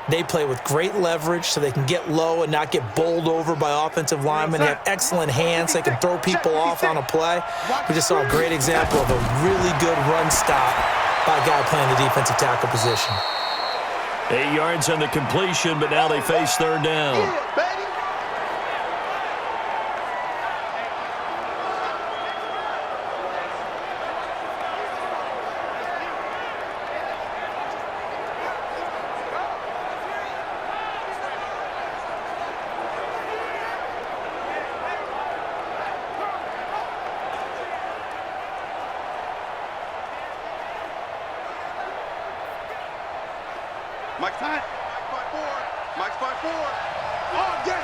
they play with great leverage so they can get low and not get bowled over by offensive linemen. They have excellent hands. They can throw people off on a play. We just saw a great example of a really good run stop by a guy playing the defensive tackle position. 8 yards on the completion, but now they face 3rd down. Mike's time. Mike's by 4. Oh, yes,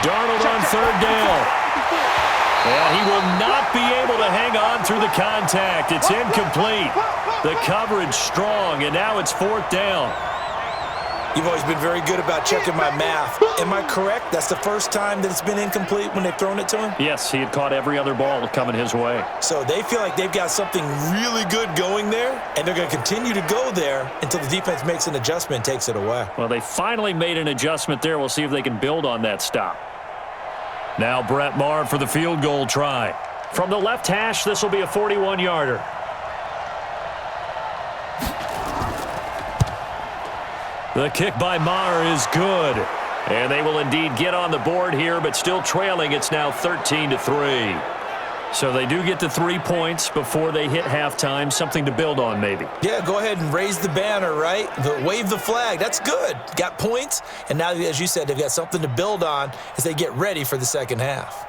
Darnold on 3rd down. And he will not be able to hang on through the contact. It's incomplete. The coverage strong, and now it's 4th down. You've always been very good about checking my math. Am I correct? That's the first time that it's been incomplete when they've thrown it to him? Yes, he had caught every other ball coming his way. So they feel like they've got something really good going there, and they're going to continue to go there until the defense makes an adjustment and takes it away. Well, they finally made an adjustment there. We'll see if they can build on that stop. Now Brett Maher for the field goal try. From the left hash, this will be a 41-yarder. The kick by Maher is good. And they will indeed get on the board here, but still trailing. It's now 13-3. So they do get the 3 points before they hit halftime. Something to build on, maybe. Yeah, go ahead and raise the banner, right? Wave the flag. That's good. Got points. And now, as you said, they've got something to build on as they get ready for the second half.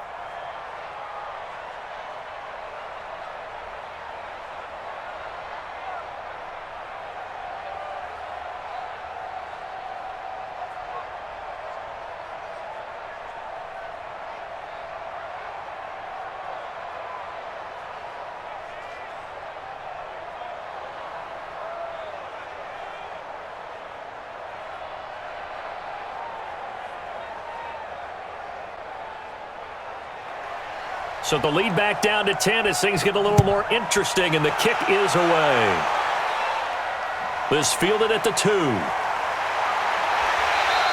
So the lead back down to 10 as things get a little more interesting, and the kick is away. This fielded at the 2.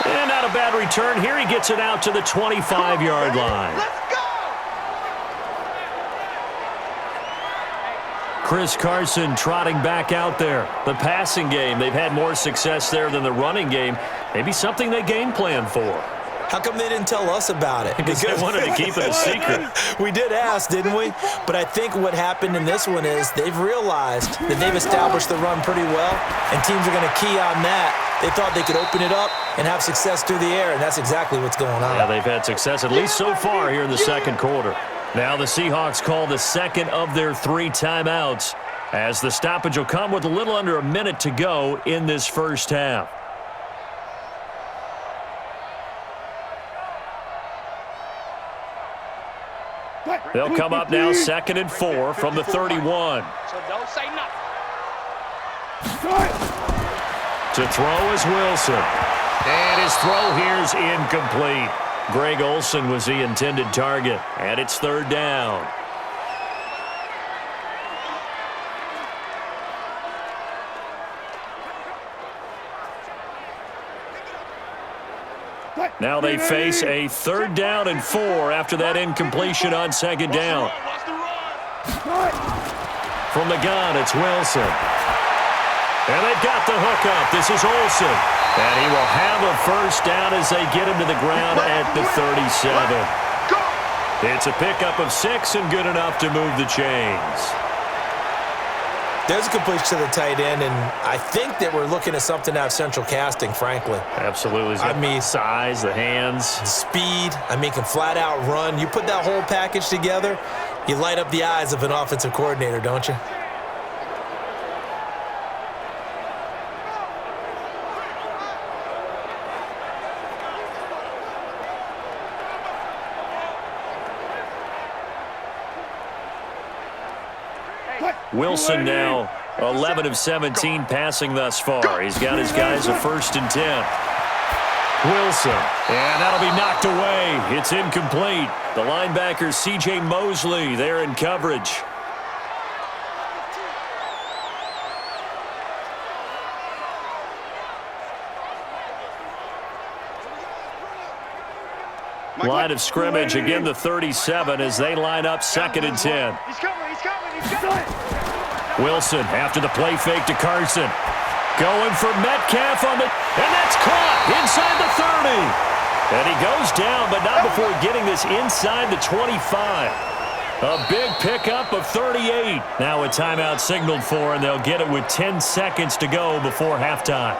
And not a bad return here. He gets it out to the 25-yard line. Let's go! Chris Carson trotting back out there. The passing game, they've had more success there than the running game. Maybe something they game plan for. How come they didn't tell us about it? Because they wanted to keep it a secret. We did ask, didn't we? But I think what happened in this one is they've realized that they've established the run pretty well, and teams are going to key on that. They thought they could open it up and have success through the air, and that's exactly what's going on. Yeah, they've had success, at least so far here in the second quarter. Now the Seahawks call the second of their 3 timeouts, as the stoppage will come with a little under a minute to go in this first half. They'll come up now 2nd and 4 from the 31. So don't say nothing. To throw is Wilson. And his throw here's incomplete. Greg Olsen was the intended target, and it's 3rd down. Now they face a 3rd down and 4 after that incompletion on 2nd down. From the gun, it's Wilson. And they've got the hookup. This is Olsen. And he will have a 1st down as they get him to the ground at the 37. It's a pickup of 6 and good enough to move the chains. There's a completion to the tight end, and I think that we're looking at something out of central casting, frankly. Absolutely. I mean, size, the hands. Speed. I mean, can flat out run. You put that whole package together, you light up the eyes of an offensive coordinator, don't you? Wilson now 11 of 17 passing thus far. He's got his guys a 1st and 10. Wilson, and that'll be knocked away. It's incomplete. The linebacker C.J. Mosley there in coverage. Line of scrimmage, again the 37 as they line up 2nd and 10. He's coming, he's coming, he's coming. Wilson after the play fake to Carson. Going for Metcalf on the, and that's caught inside the 30. And he goes down, but not before getting this inside the 25. A big pickup of 38. Now a timeout signaled for, and they'll get it with 10 seconds to go before halftime.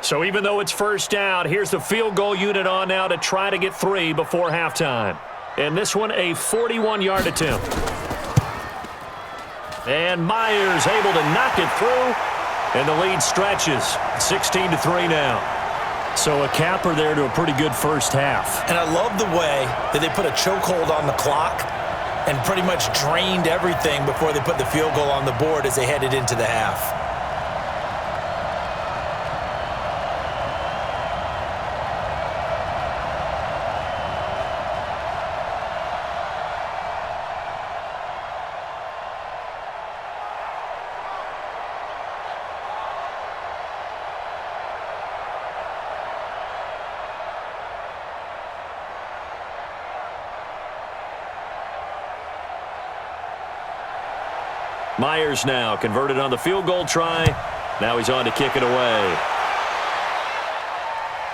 So even though it's 1st down, here's the field goal unit on now to try to get 3 before halftime. And this one, a 41-yard attempt. And Myers able to knock it through, and the lead stretches. 16-3 now. So a capper there to a pretty good first half. And I love the way that they put a chokehold on the clock and pretty much drained everything before they put the field goal on the board as they headed into the half. Myers now converted on the field goal try. Now he's on to kick it away.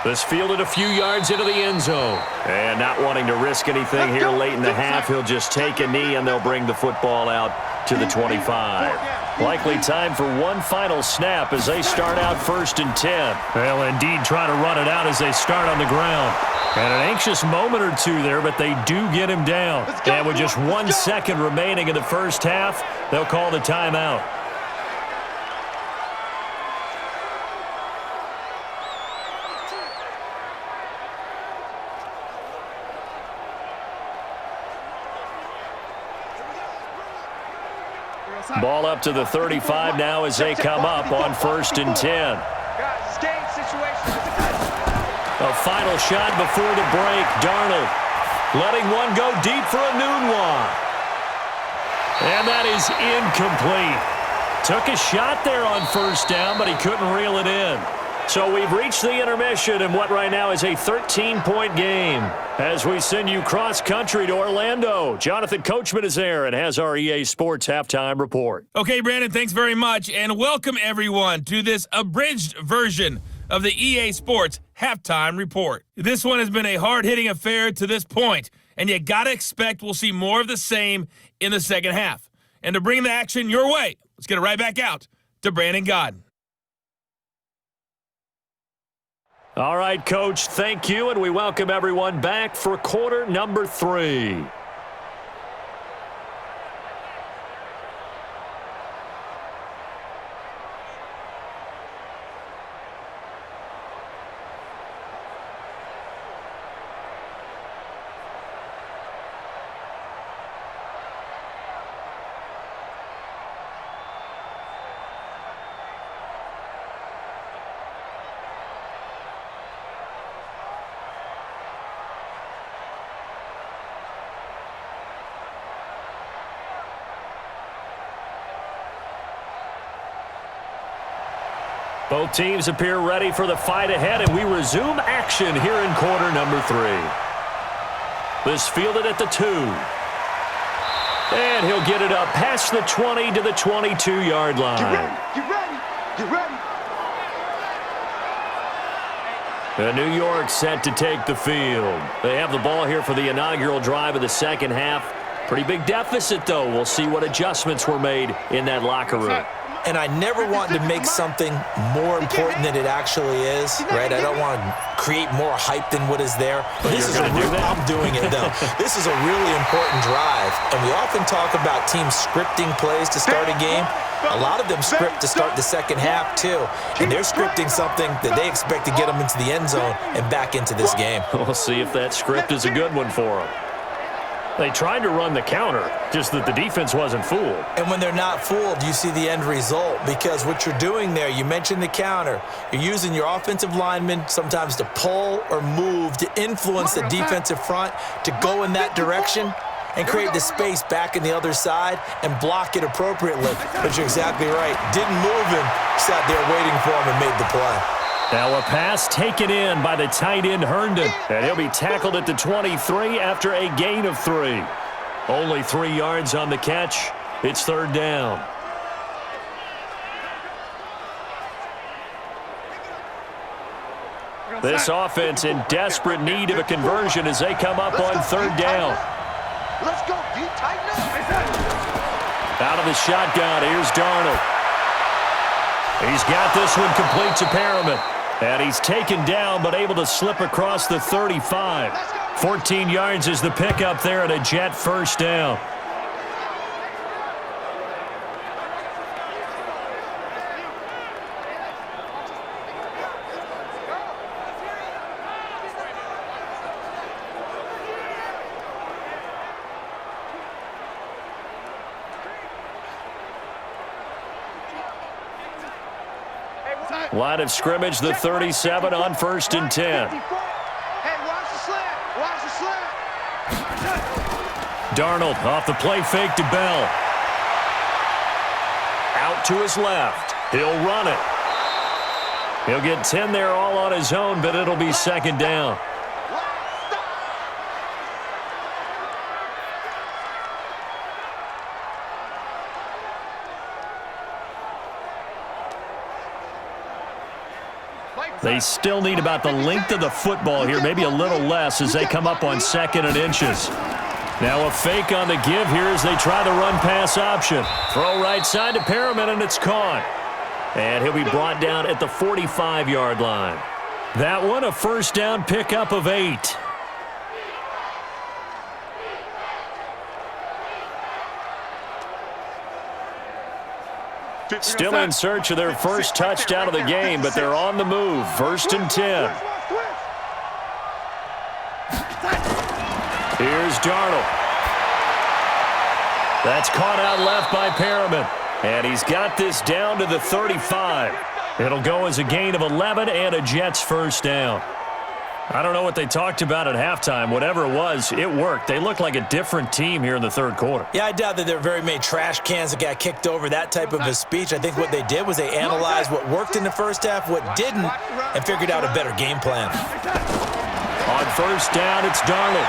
This fielded a few yards into the end zone. And not wanting to risk anything here late in the half, he'll just take a knee and they'll bring the football out to the 25. Likely time for one final snap as they start out 1st and 10. They'll indeed try to run it out as they start on the ground. And an anxious moment or two there, but they do get him down. And with just 1 second remaining in the first half, they'll call the timeout. Ball up to the 35 now as they come up on 1st and 10. Guys, game situation. A final shot before the break. Darnold letting one go deep for a noon one. And that is incomplete. Took a shot there on 1st down, but he couldn't reel it in. So we've reached the intermission in what right now is a 13-point game as we send you cross-country to Orlando. Jonathan Coachman is there and has our EA Sports halftime report. Okay, Brandon, thanks very much, and welcome everyone to this abridged version of the EA Sports halftime report. This one has been a hard-hitting affair to this point, and you got to expect we'll see more of the same in the second half. And to bring the action your way, let's get it right back out to Brandon Godden. All right, Coach, thank you, and we welcome everyone back for quarter number 3. Both teams appear ready for the fight ahead, and we resume action here in quarter number 3. This fielded at the 2. And he'll get it up past the 20 to the 22-yard line. Get ready, get ready, get ready. New York set to take the field. They have the ball here for the inaugural drive of the second half. Pretty big deficit, though. We'll see what adjustments were made in that locker room. And I never want to make something more important than it actually is, right? I don't want to create more hype than what is there. But this is I'm doing it, though. This is a really important drive. And we often talk about teams scripting plays to start a game. A lot of them script to start the second half, too. And they're scripting something that they expect to get them into the end zone and back into this game. We'll see if that script is a good one for them. They tried to run the counter, just that the defense wasn't fooled. And when they're not fooled, you see the end result, because what you're doing there, you mentioned the counter. You're using your offensive linemen sometimes to pull or move to influence the defensive front to go in that direction and create the space back in the other side and block it appropriately. But you're exactly right. Didn't move him, sat there waiting for him and made the play. Now a pass taken in by the tight end Herndon, and he'll be tackled at the 23 after a gain of 3. Only 3 yards on the catch. It's third down. This offense in desperate need of a conversion as they come up on third down. Let's go, D, tighten up. Out of the shotgun, here's Darnold. He's got this one complete to Perriman. And he's taken down but able to slip across the 35. 14 yards is the pickup there and a Jet first down. Line of scrimmage, the 37 on 1st and 10. Hey, watch the slant. Watch the slant. Darnold off the play fake to Bell. Out to his left. He'll run it. He'll get 10 there all on his own, but it'll be second down. They still need about the length of the football here, maybe a little less as they come up on 2nd and inches. Now a fake on the give here as they try the run-pass option. Throw right side to Perriman, and it's caught. And he'll be brought down at the 45-yard line. That one a first down pickup of 8. Still in search of their first touchdown of the game, but they're on the move. 1st and 10. Here's Darnold. That's caught out left by Perriman. And he's got this down to the 35. It'll go as a gain of 11 and a Jets first down. I don't know what they talked about at halftime. Whatever it was, it worked. They looked like a different team here in the third quarter. Yeah, I doubt that there were very many trash cans that got kicked over, that type of a speech. I think what they did was they analyzed what worked in the first half, what didn't, and figured out a better game plan. On first down, it's Darnold.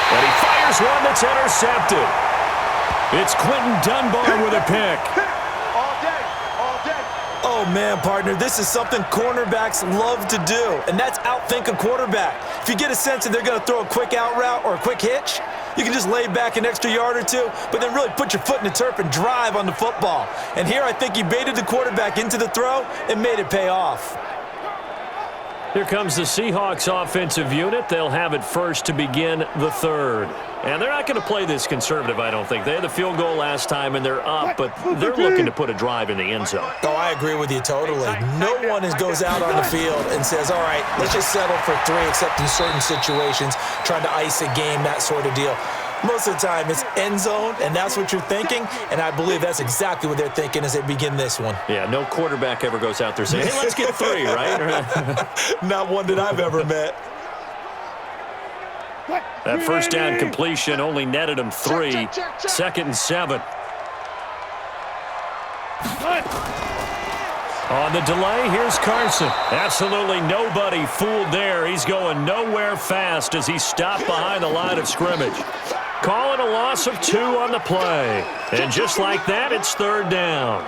And he fires one that's intercepted. It's Quentin Dunbar with a pick. All day, all day. Oh, man, partner, this is something cornerbacks love to do, and that's outthink a quarterback. If you get a sense that they're going to throw a quick out route or a quick hitch, you can just lay back an extra yard or two, but then really put your foot in the turf and drive on the football. And here I think he baited the quarterback into the throw and made it pay off. Here comes the Seahawks offensive unit. They'll have it first to begin the third. And they're not going to play this conservative, I don't think. They had the field goal last time, and they're up, but they're looking to put a drive in the end zone. Oh, I agree with you totally. No one goes out on the field and says, all right, let's just settle for 3, except in certain situations, trying to ice a game, that sort of deal. Most of the time, it's end zone, and that's what you're thinking, and I believe that's exactly what they're thinking as they begin this one. Yeah, no quarterback ever goes out there saying, hey, let's get 3, right? Not one that I've ever met. That first down completion only netted him 3. 2nd and 7. On the delay, here's Carson. Absolutely nobody fooled there. He's going nowhere fast as he stopped behind the line of scrimmage. Calling a loss of 2 on the play. And just like that, it's 3rd down.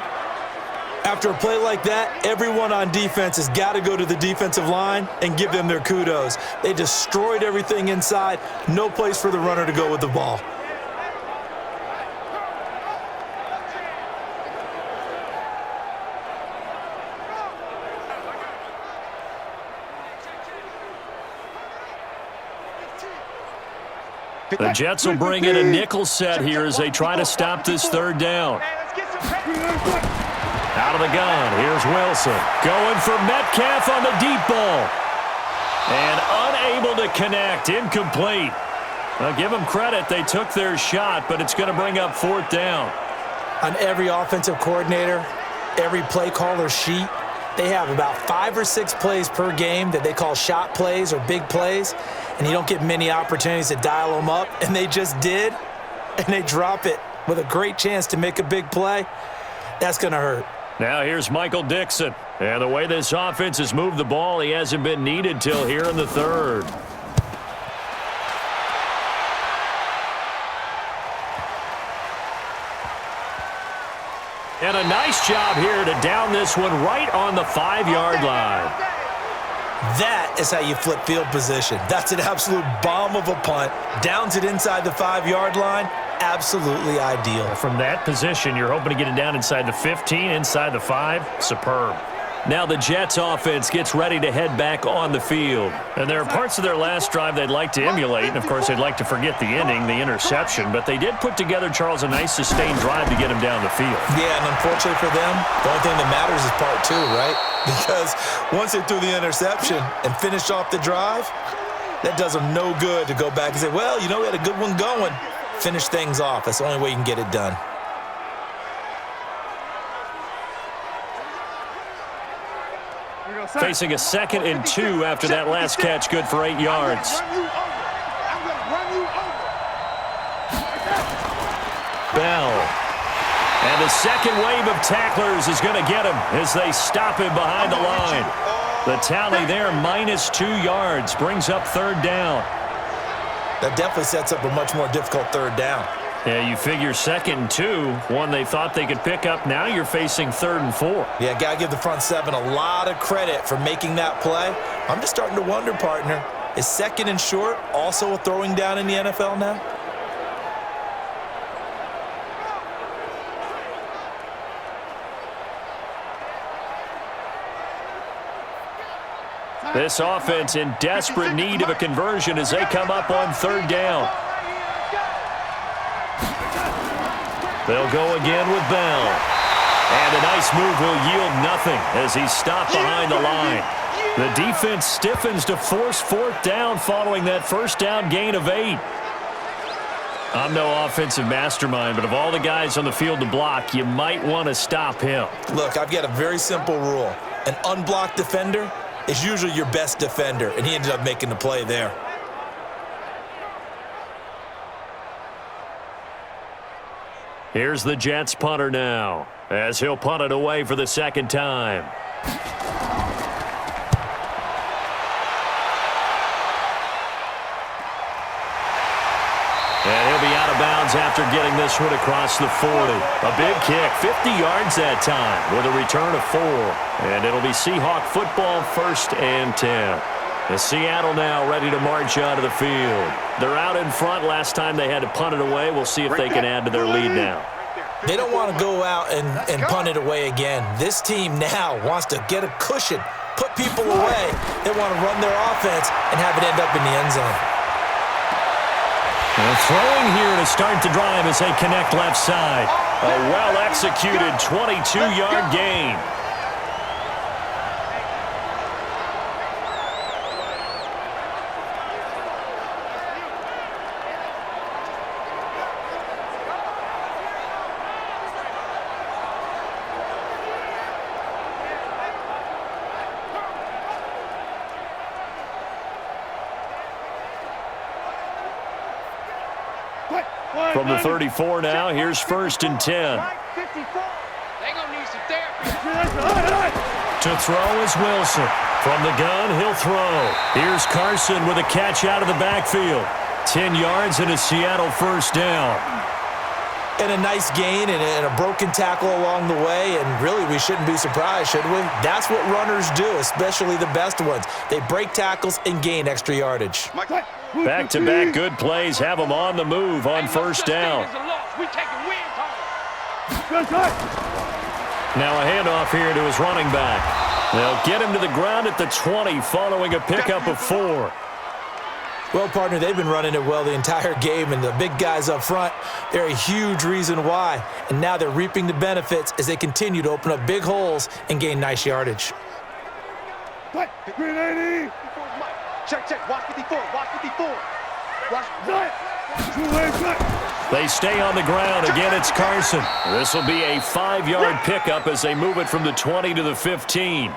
After a play like that, everyone on defense has got to go to the defensive line and give them their kudos. They destroyed everything inside. No place for the runner to go with the ball. The Jets will bring in a nickel set here as they try to stop this 3rd down. Out of the gun, here's Wilson. Going for Metcalf on the deep ball. And unable to connect, incomplete. Well, give them credit, they took their shot, but it's going to bring up 4th down. On every offensive coordinator, every play caller sheet, they have about 5 or 6 plays per game that they call shot plays or big plays, and you don't get many opportunities to dial them up, and they just did, and they drop it with a great chance to make a big play. That's going to hurt. Now here's Michael Dixon. And the way this offense has moved the ball, he hasn't been needed till here in the 3rd. And a nice job here to down this one right on the 5-yard line. That is how you flip field position. That's an absolute bomb of a punt. Downs it inside the 5-yard line. Absolutely ideal. From that position, you're hoping to get it down inside the 15, inside the 5. Superb. Now the Jets offense gets ready to head back on the field. And there are parts of their last drive they'd like to emulate. And, of course, they'd like to forget the ending, the interception. But they did put together, Charles, a nice sustained drive to get him down the field. Yeah, and unfortunately for them, the only thing that matters is part 2, right? Because once they threw the interception and finished off the drive, that does them no good to go back and say, well, you know, we had a good one going. Finish things off. That's the only way you can get it done. Facing a 2nd and 2 after that last catch, good for 8 yards. Bell. And the second wave of tacklers is going to get him as they stop him behind the line. The tally there, -2 yards, brings up 3rd down. That definitely sets up a much more difficult 3rd down. Yeah, you figure 2nd and 2, one they thought they could pick up. Now you're facing 3rd and 4. Yeah, got to give the front 7 a lot of credit for making that play. I'm just starting to wonder, partner, is 2nd and short also a throwing down in the NFL now? This offense in desperate need of a conversion as they come up on 3rd down. They'll go again with Bell. And a nice move will yield nothing as he's stopped behind the line. The defense stiffens to force 4th down following that first down gain of 8. I'm no offensive mastermind, but of all the guys on the field to block, you might want to stop him. Look, I've got a very simple rule. An unblocked defender is usually your best defender, and he ended up making the play there. Here's the Jets punter now, as he'll punt it away for the second time. And he'll be out of bounds after getting this one across the 40. A big kick, 50 yards that time, with a return of 4. And it'll be Seahawk football, 1st and 10. And Seattle now ready to march out of the field. They're out in front. Last time they had to punt it away. We'll see if they can add to their lead now. They don't want to go out and punt it away again. This team now wants to get a cushion, put people away. They want to run their offense and have it end up in the end zone. And throwing here to start the drive as they connect left side. A well-executed 22-yard gain. From the 34 now, here's 1st and 10. They're going to need some therapy. To throw is Wilson. From the gun, he'll throw. Here's Carson with a catch out of the backfield. 10 yards and a Seattle first down. And a nice gain and a broken tackle along the way, and really we shouldn't be surprised, should we? That's what runners do, especially the best ones. They break tackles and gain extra yardage. Back-to-back good plays have them on the move on first down. Now a handoff here to his running back. They'll get him to the ground at the 20 following a pickup of 4. Well, partner, they've been running it well the entire game, and the big guys up front, they're a huge reason why. And now they're reaping the benefits as they continue to open up big holes and gain nice yardage. Green 80. Check. Watch 54. Watch 54. Watch. They stay on the ground. Again, it's Carson. This will be a 5-yard pickup as they move it from the 20 to the 15.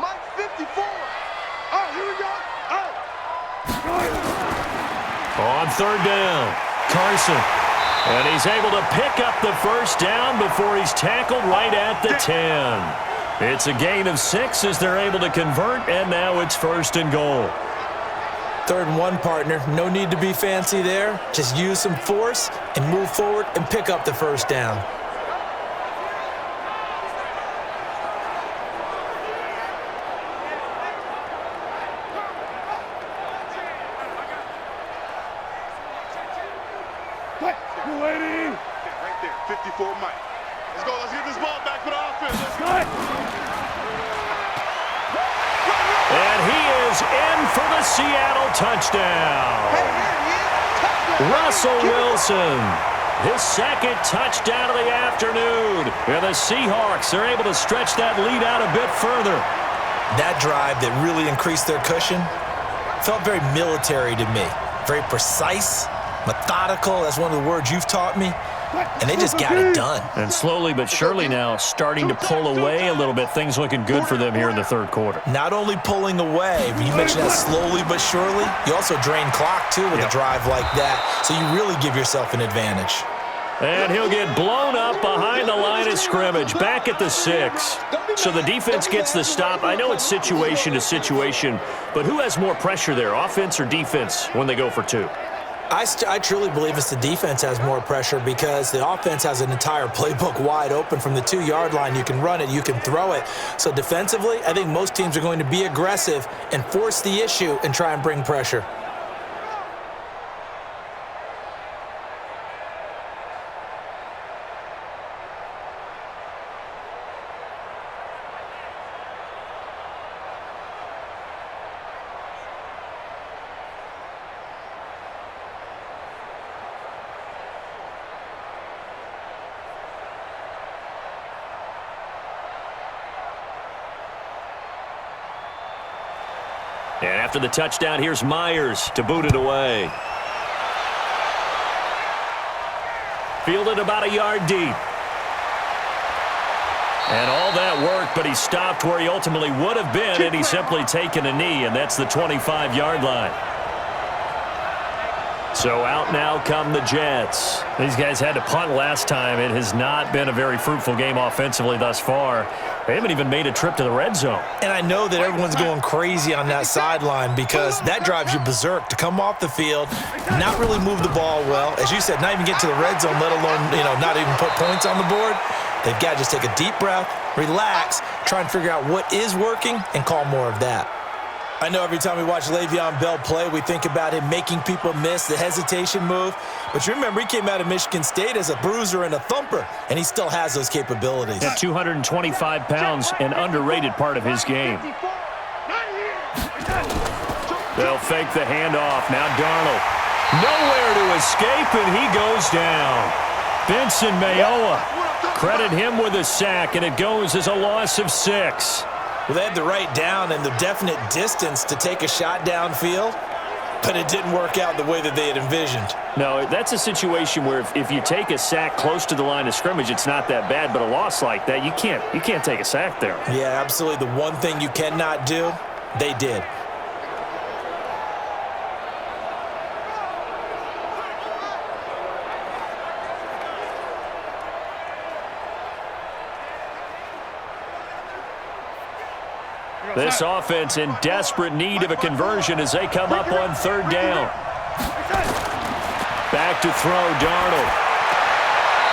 Mike 54. Oh, here we go. On 3rd down, Carson. And he's able to pick up the first down before he's tackled right at the 10. It's a gain of 6 as they're able to convert, and now it's 1st and goal. 3rd and 1, partner. No need to be fancy there. Just use some force and move forward and pick up the first down. Right there, 54 Mike. Let's go. Let's get this ball back for the offense. Let's go. And he is in for the Seattle touchdown. Russell Wilson, his 2nd touchdown of the afternoon. And the Seahawks are able to stretch that lead out a bit further. That drive that really increased their cushion felt very military to me. Very precise, methodical. That's one of the words you've taught me. And they just got it done. And slowly but surely now starting to pull away a little bit. Things looking good for them here in the 3rd quarter. Not only pulling away, but you mentioned that slowly but surely. You also drain clock, too, with a drive like that. So you really give yourself an advantage. And he'll get blown up behind the line of scrimmage, back at the 6. So the defense gets the stop. I know it's situation to situation, but who has more pressure there, offense or defense, when they go for 2? I truly believe it's the defense has more pressure because the offense has an entire playbook wide open from the 2-yard line. You can run it, you can throw it. So defensively, I think most teams are going to be aggressive and force the issue and try and bring pressure. And after the touchdown, here's Myers to boot it away. Fielded about a yard deep. And all that work, but he stopped where he ultimately would have been, and he's simply taken a knee, and that's the 25-yard line. So out now come the Jets. These guys had to punt last time. It has not been a very fruitful game offensively thus far. They haven't even made a trip to the red zone. And I know that everyone's going crazy on that sideline because that drives you berserk to come off the field, not really move the ball well. As you said, not even get to the red zone, let alone, not even put points on the board. They've got to just take a deep breath, relax, try and figure out what is working, and call more of that. I know every time we watch Le'Veon Bell play, we think about him making people miss the hesitation move. But you remember, he came out of Michigan State as a bruiser and a thumper, and he still has those capabilities. At 225 pounds, an underrated part of his game. They'll fake the handoff. Now Darnold. Nowhere to escape, and he goes down. Vincent Mayowa. Credit him with a sack, and it goes as a loss of 6. Well, they had the right down and the definite distance to take a shot downfield, but it didn't work out the way that they had envisioned. No, that's a situation where if you take a sack close to the line of scrimmage, it's not that bad, but a loss like that, you can't take a sack there. Yeah, absolutely. The one thing you cannot do, they did. This offense in desperate need of a conversion as they come up on 3rd down. Back to throw, Darnold.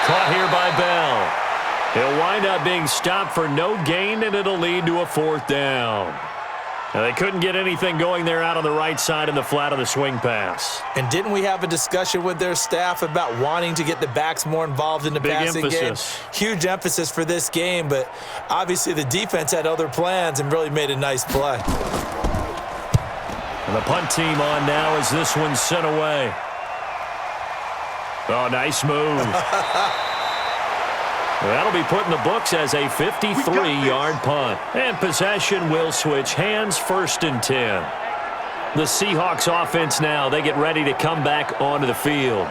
Caught here by Bell. He'll wind up being stopped for no gain, and it'll lead to a 4th down. Now, they couldn't get anything going there out on the right side in the flat of the swing pass. And didn't we have a discussion with their staff about wanting to get the backs more involved in the passing game? Huge emphasis for this game, but obviously the defense had other plans and really made a nice play. And the punt team on now as this one's sent away. Oh, nice move. That'll be put in the books as a 53-yard punt. And possession will switch hands, 1st and 10. The Seahawks offense now, they get ready to come back onto the field.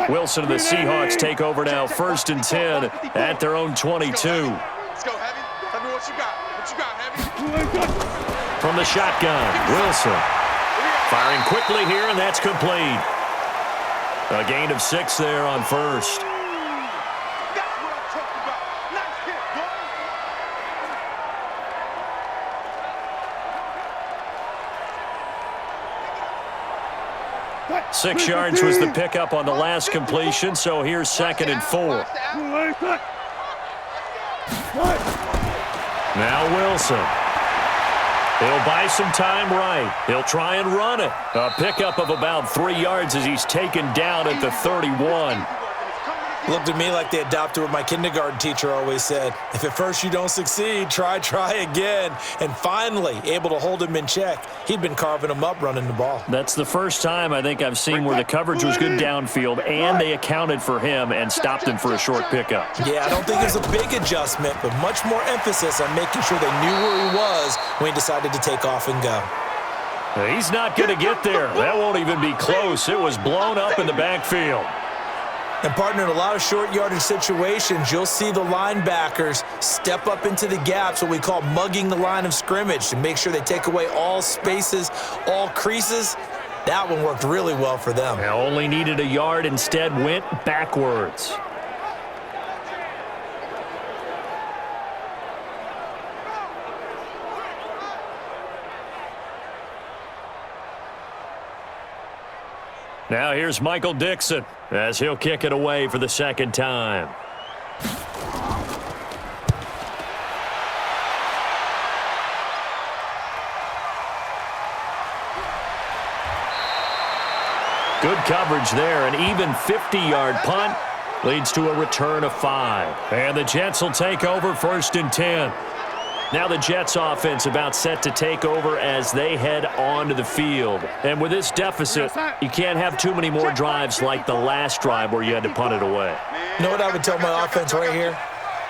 Wilson and the Seahawks take over now, 1st and 10 at their own 22. Let's go, Heavy. Tell me what you got. What you got, Heavy? From the shotgun, Wilson. Firing quickly here, and that's complete. A gain of 6 there on 1st. That's what I'm talking about. Nice hit, boy. 6 yards was the pickup on the last completion, so here's 2nd and 4. Now Wilson. He'll buy some time right. He'll try and run it. A pickup of about 3 yards as he's taken down at the 31. Looked at me like they adopted what my kindergarten teacher always said. If at first you don't succeed, try again. And finally, able to hold him in check. He'd been carving him up running the ball. That's the first time I think I've seen where the coverage was good downfield and they accounted for him and stopped him for a short pickup. Yeah, I don't think it was a big adjustment, but much more emphasis on making sure they knew where he was when he decided to take off and go. He's not going to get there. That won't even be close. It was blown up in the backfield. And, partner, in a lot of short yardage situations, you'll see the linebackers step up into the gaps, what we call mugging the line of scrimmage, to make sure they take away all spaces, all creases. That one worked really well for them. Now only needed a yard, instead went backwards. Now here's Michael Dixon as he'll kick it away for the 2nd time. Good coverage there. An even 50-yard punt leads to a return of 5. And the Jets will take over, 1st and 10. Now the Jets offense about set to take over as they head onto the field. And with this deficit, you can't have too many more drives like the last drive where you had to punt it away. You know what I would tell my offense right here?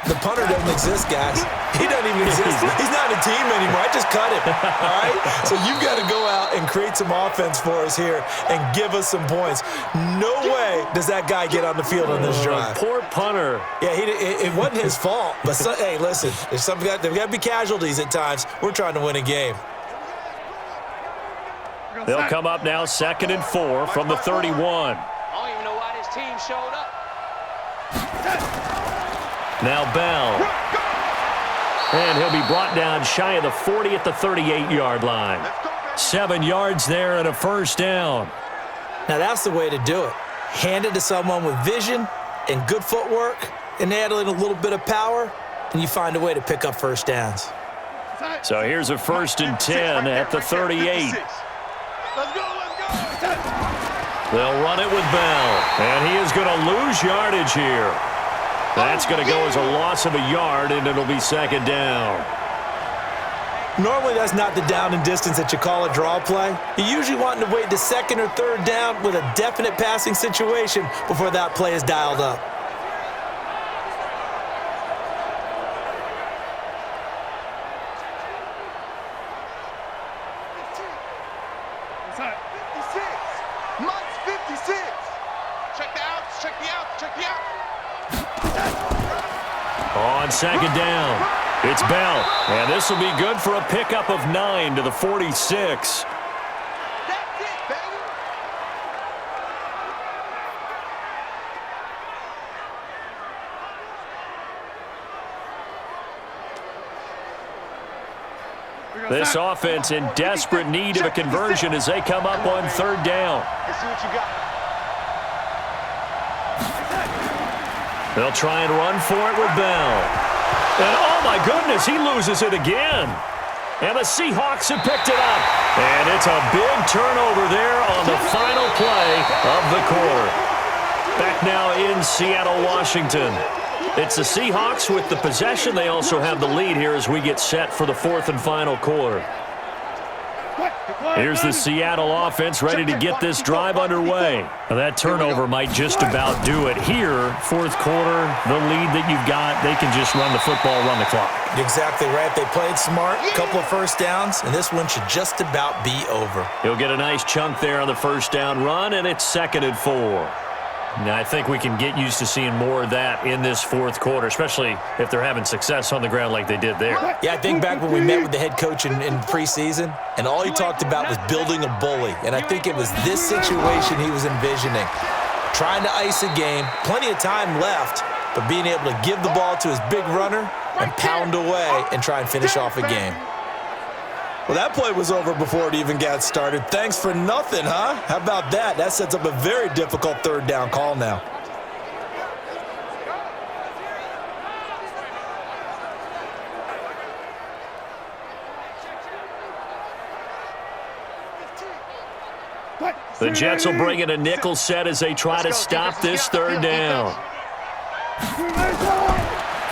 The punter doesn't exist, guys. He doesn't even exist. He's not a team anymore. I just cut him, all right? So you've got to go out and create some offense for us here and give us some points. No way does that guy get on the field on this drive. Poor punter. Yeah, it wasn't his fault. But, hey, listen, there's got to be casualties at times. We're trying to win a game. They'll come up now 2nd and 4 from the 31. I don't even know why this team showed up. Now Bell. And he'll be brought down shy of the 40 at the 38-yard line. 7 yards there and a first down. Now that's the way to do it. Hand it to someone with vision and good footwork and add in a little bit of power, and you find a way to pick up first downs. So here's a 1st and 10 at the 38. Let's go. They'll run it with Bell, and he is going to lose yardage here. That's going to go as a loss of a yard, and it'll be 2nd down. Normally that's not the down and distance that you call a draw play. You're usually wanting to wait to 2nd or 3rd down with a definite passing situation before that play is dialed up. Mike's 56. Check the outs, check the outs, check the outs. On 2nd down, it's Bell, and this will be good for a pickup of 9 to the 46. That's it, baby. This offense in desperate need of a conversion as they come up on 3rd down. Let's see what you got. They'll try and run for it with Bell. And oh my goodness, he loses it again. And the Seahawks have picked it up. And it's a big turnover there on the final play of the quarter. Back now in Seattle, Washington. It's the Seahawks with the possession. They also have the lead here as we get set for the 4th and final quarter. Here's the Seattle offense ready to get this drive underway. Now that turnover might just about do it here. 4th quarter, the lead that you've got, they can just run the football, run the clock. Exactly right. They played smart, a couple of first downs, and this one should just about be over. He'll get a nice chunk there on the first down run, and it's 2nd and 4. Now, I think we can get used to seeing more of that in this 4th quarter, especially if they're having success on the ground like they did there. Yeah, I think back when we met with the head coach in preseason, and all he talked about was building a bully. And I think it was this situation he was envisioning. Trying to ice a game, plenty of time left, but being able to give the ball to his big runner and pound away and try and finish off a game. Well, that play was over before it even got started. Thanks for nothing, huh? How about that? That sets up a very difficult 3rd down call now. The Jets will bring in a nickel set as they try to stop this 3rd down.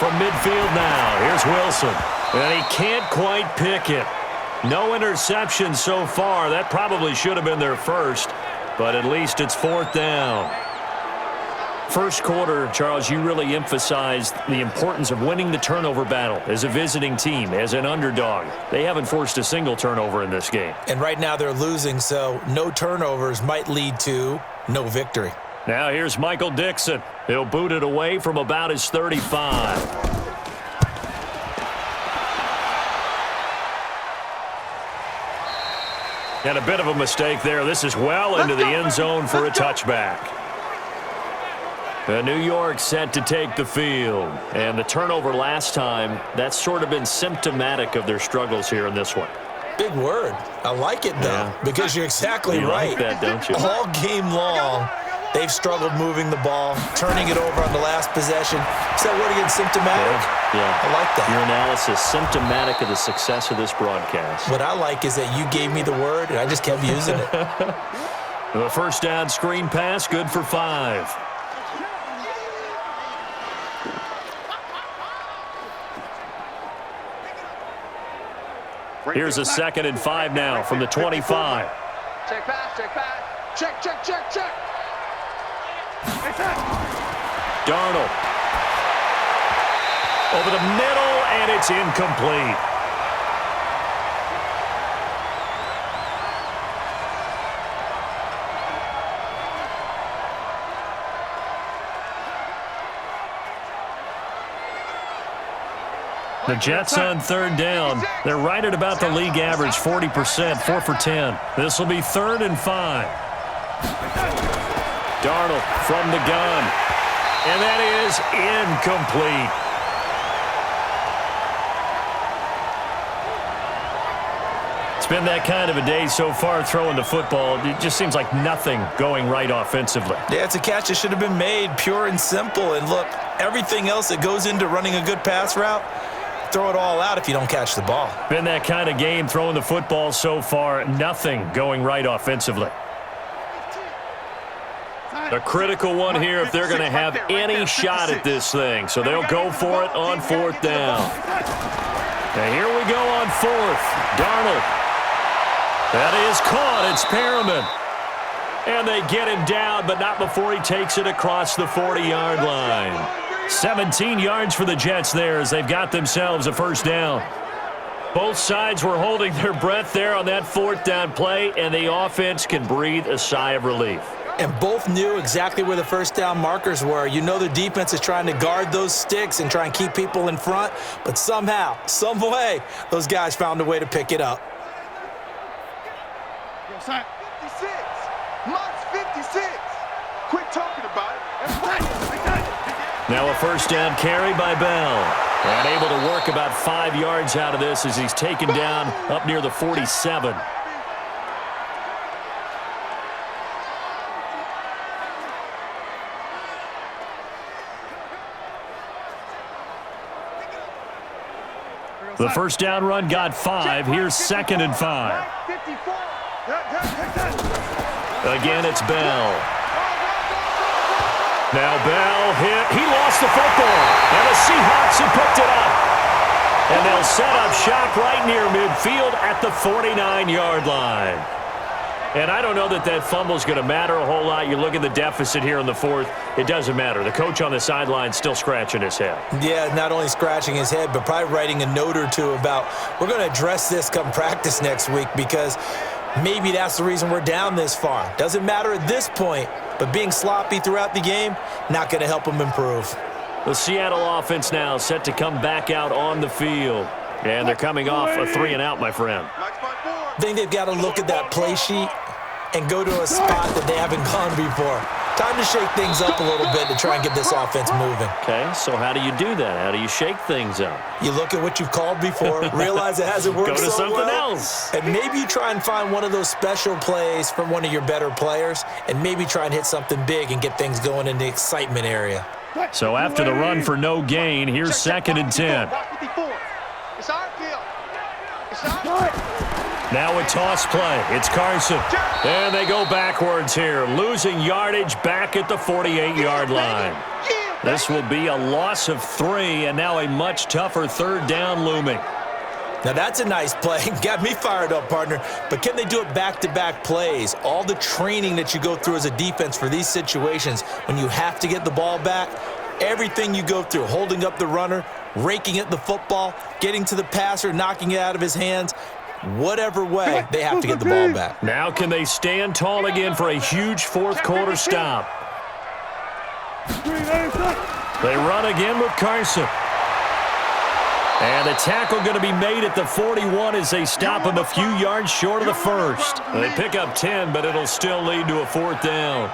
From midfield now, here's Wilson. And he can't quite pick it. No interception so far. That probably should have been their first, but at least it's 4th down. First quarter, Charles, you really emphasized the importance of winning the turnover battle as a visiting team, as an underdog. They haven't forced a single turnover in this game. And right now they're losing, so no turnovers might lead to no victory. Now here's Michael Dixon. He'll boot it away from about his 35. And a bit of a mistake there. This is well into the end zone for a touchback. New York set to take the field. And the turnover last time, that's sort of been symptomatic of their struggles here in this one. Big word. I like it, though, because you're exactly right. You like that, don't you? All game long, they've struggled moving the ball, turning it over on the last possession. Is that word again, symptomatic? Yeah. I like that. Your analysis, symptomatic of the success of this broadcast. What I like is that you gave me the word, and I just kept using it. The first down screen pass, good for 5. Here's a 2nd and 5 now from the 25. Check pass, check pass. Check, check, check, check. Darnold. over the middle, and it's incomplete. The Jets on third down. They're right at about the league average, 40%, 4 for 10. This will be 3rd and 5. Darnold from the gun. And that is incomplete. It's been that kind of a day so far throwing the football. It just seems like nothing going right offensively. Yeah, it's a catch that should have been made, pure and simple. And look, everything else that goes into running a good pass route, throw it all out if you don't catch the ball. Been that kind of game throwing the football so far. Nothing going right offensively. A critical one here if they're going to have any shot at this thing. So they'll go for it on 4th down. And here we go on 4th. Darnold. That is caught. It's Perriman. And they get him down, but not before he takes it across the 40-yard line. 17 yards for the Jets there as they've got themselves a 1st down. Both sides were holding their breath there on that 4th down play, and the offense can breathe a sigh of relief. And both knew exactly where the 1st down markers were. You know the defense is trying to guard those sticks and try and keep people in front, but somehow, some way, those guys found a way to pick it up. 56. Mott's 56. Quit talking about it. Now a 1st down carry by Bell. And able to work about 5 yards out of this as he's taken down up near the 47. The 1st down run got 5. Here's 2nd and 5. Again, it's Bell. Now Bell hit. He lost the football. And the Seahawks have picked it up. And they'll set up shop right near midfield at the 49-yard line. And I don't know that that fumble is going to matter a whole lot. You look at the deficit here in the 4th. It doesn't matter. The coach on the sideline still scratching his head. Yeah, not only scratching his head, but probably writing a note or two about we're going to address this come practice next week because maybe that's the reason we're down this far. Doesn't matter at this point, but being sloppy throughout the game, not going to help them improve. The Seattle offense now set to come back out on the field. And they're coming off a 3-and-out, my friend. I think they've got to look at that play sheet and go to a spot that they haven't gone before. Time to shake things up a little bit to try and get this offense moving. Okay, so how do you do that? How do you shake things up? You look at what you've called before, realize it hasn't worked Go to so something well, else. and maybe you try and find one of those special plays from one of your better players, and maybe try and hit something big and get things going in the excitement area. So after the run for no gain, here's 2nd and 10. It's our field. It's our field. Now a toss play. It's Carson. And they go backwards here, losing yardage back at the 48-yard line. This will be a loss of 3, and now a much tougher 3rd down looming. Now that's a nice play. Got me fired up, partner. But can they do it back-to-back plays? All the training that you go through as a defense for these situations, when you have to get the ball back, everything you go through, holding up the runner, raking at the football, getting to the passer, knocking it out of his hands, whatever way, they have to get the ball back. Now can they stand tall again for a huge 4th quarter stop? They run again with Carson. And the tackle going to be made at the 41 as they stop him a few yards short of the 1st. They pick up 10, but it'll still lead to a 4th down.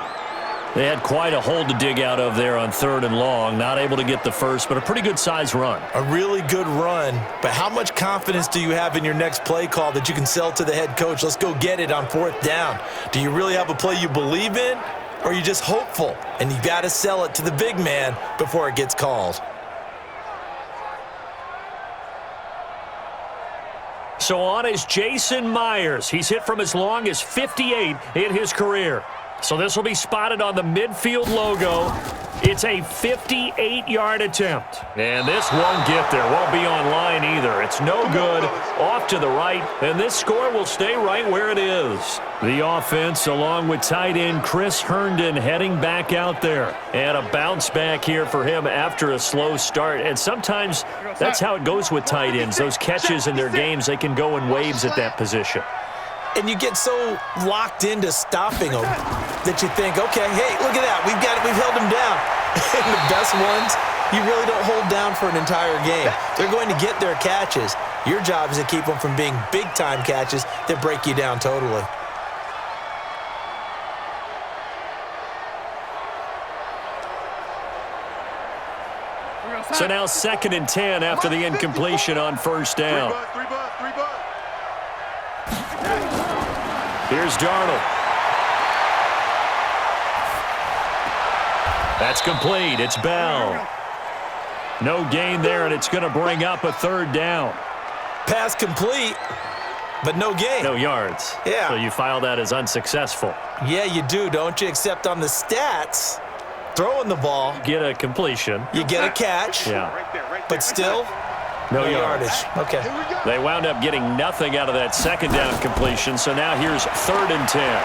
They had quite a hole to dig out of there on 3rd and long. Not able to get the 1st, but a pretty good size run. A really good run, but how much confidence do you have in your next play call that you can sell to the head coach? Let's go get it on 4th down. Do you really have a play you believe in, or are you just hopeful? And you got to sell it to the big man before it gets called. So on is Jason Myers. He's hit from as long as 58 in his career. So this will be spotted on the midfield logo. It's a 58-yard attempt. And this won't get there. Won't be on line either. It's no good. Off to the right. And this score will stay right where it is. The offense, along with tight end Chris Herndon, heading back out there. And a bounce back here for him after a slow start. And sometimes that's how it goes with tight ends. Those catches in their games, they can go in waves at that position. And you get so locked into stopping them that you think, okay, hey, look at that. We've held them down. And the best ones, you really don't hold down for an entire game. They're going to get their catches. Your job is to keep them from being big-time catches that break you down totally. So now 2nd and 10 after the incompletion on first down. Here's Darnold. That's complete. It's Bell. No gain there, and it's going to bring up a 3rd down. Pass complete, but no gain. No yards. Yeah. So you file that as unsuccessful. Yeah, you do, don't you? Except on the stats, throwing the ball. Get a completion. You get a catch. Yeah. But still, no yardage. Okay. They wound up getting nothing out of that 2nd down completion, so now here's 3rd and 10.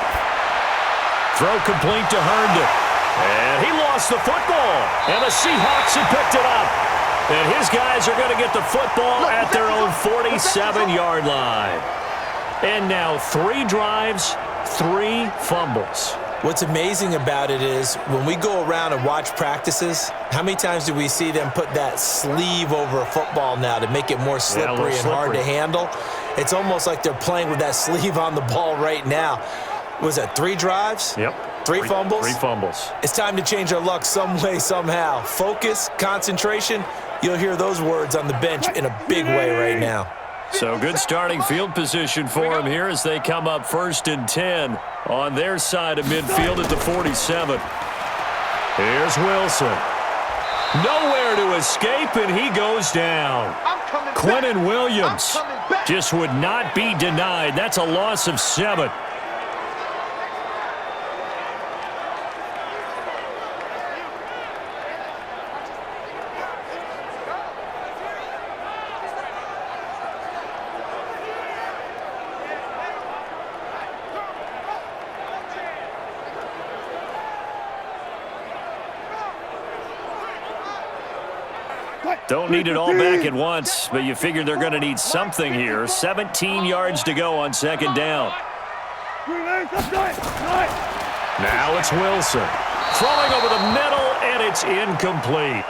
Throw complete to Herndon. And he lost the football. And the Seahawks have picked it up. And his guys are going to get the football at their own 47-yard line. And now 3 drives, 3 fumbles. What's amazing about it is when we go around and watch practices, how many times do we see them put that sleeve over a football now to make it more slippery and hard to handle? It's almost like they're playing with that sleeve on the ball right now. Was that 3 drives? Yep. 3 fumbles? 3 fumbles. It's time to change our luck some way, somehow. Focus, concentration, you'll hear those words on the bench in a big way right now. So good starting field position for them here as they come up 1st and 10 on their side of midfield at the 47. Here's Wilson. Nowhere to escape, and he goes down. Quinnen Williams just would not be denied. That's a loss of 7. Don't need it all back at once, but you figure they're going to need something here. 17 yards to go on 2nd down. Now it's Wilson. Throwing over the middle, and it's incomplete.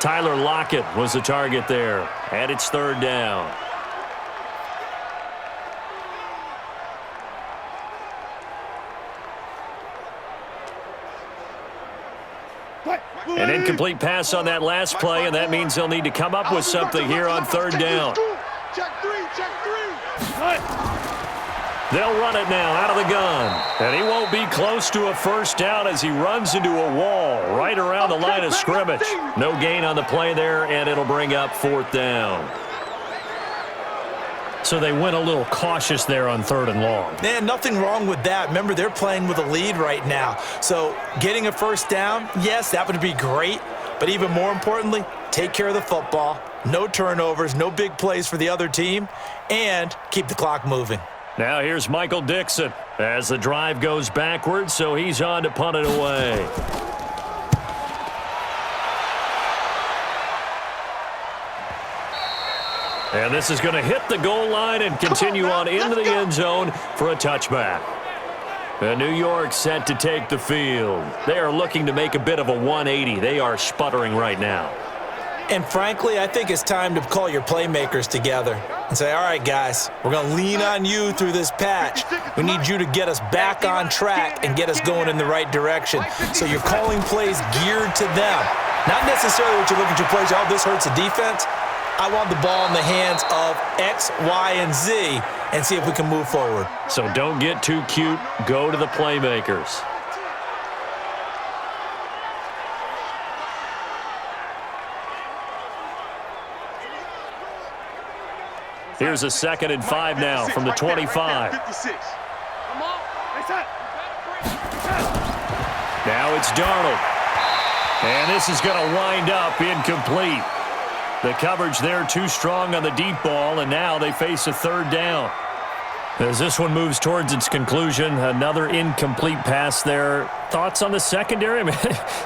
Tyler Lockett was the target there, and it's 3rd down. An incomplete pass on that last play, and that means they'll need to come up with something here on 3rd down. They'll run it now out of the gun. And he won't be close to a 1st down as he runs into a wall right around the line of scrimmage. No gain on the play there, and it'll bring up 4th down. So they went a little cautious there on 3rd and long. Man, nothing wrong with that. Remember, they're playing with a lead right now. So getting a 1st down, yes, that would be great. But even more importantly, take care of the football. No turnovers, no big plays for the other team, and keep the clock moving. Now here's Michael Dixon as the drive goes backwards, so he's on to punt it away. And this is going to hit the goal line and continue on into the end zone for a touchback. And New York set to take the field. They are looking to make a bit of a 180. They are sputtering right now. And frankly, I think it's time to call your playmakers together and say, all right, guys, we're going to lean on you through this patch. We need you to get us back on track and get us going in the right direction. So you're calling plays geared to them. Not necessarily what you look at your plays, oh, this hurts the defense. I want the ball in the hands of X, Y, and Z and see if we can move forward. So don't get too cute. Go to the playmakers. Here's a 2nd and 5 now from the 25. Come on. Now it's Darnold. And this is going to wind up incomplete. The coverage there too strong on the deep ball, and now they face a third down. As this one moves towards its conclusion, another incomplete pass there. Thoughts on the secondary? I mean,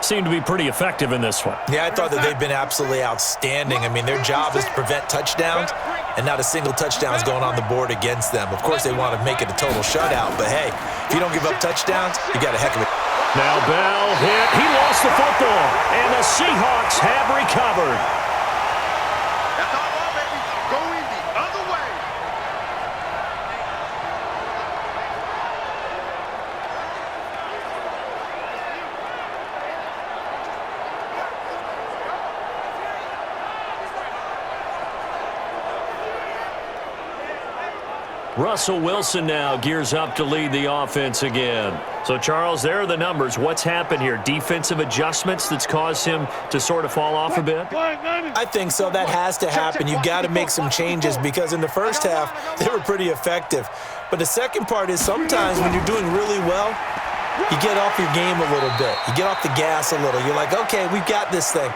seem to be pretty effective in this one. Yeah, I thought that they've been absolutely outstanding. I mean, their job is to prevent touchdowns, and not a single touchdown is going on the board against them. Of course, they want to make it a total shutout, but hey, if you don't give up touchdowns, you got a heck of it. Now Bell hit. He lost the football, and the Seahawks have recovered. That's all right, baby. Going the other way. Russell Wilson now gears up to lead the offense again. So, Charles, there are the numbers. What's happened here? Defensive adjustments that's caused him to sort of fall off a bit? I think so. That has to happen. You've got to make some changes because in the first half, they were pretty effective. But the second part is sometimes when you're doing really well, you get off your game a little bit. You get off the gas a little. You're like, okay, we've got this thing.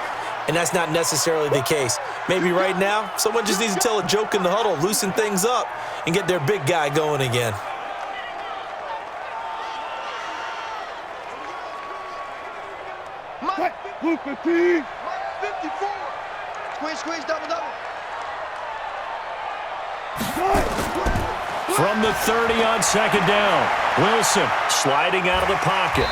And that's not necessarily the case. Maybe right now, someone just needs to tell a joke in the huddle, loosen things up, and get their big guy going again. Mike, 54. Squeeze, double. From the 30 on second down, Wilson sliding out of the pocket.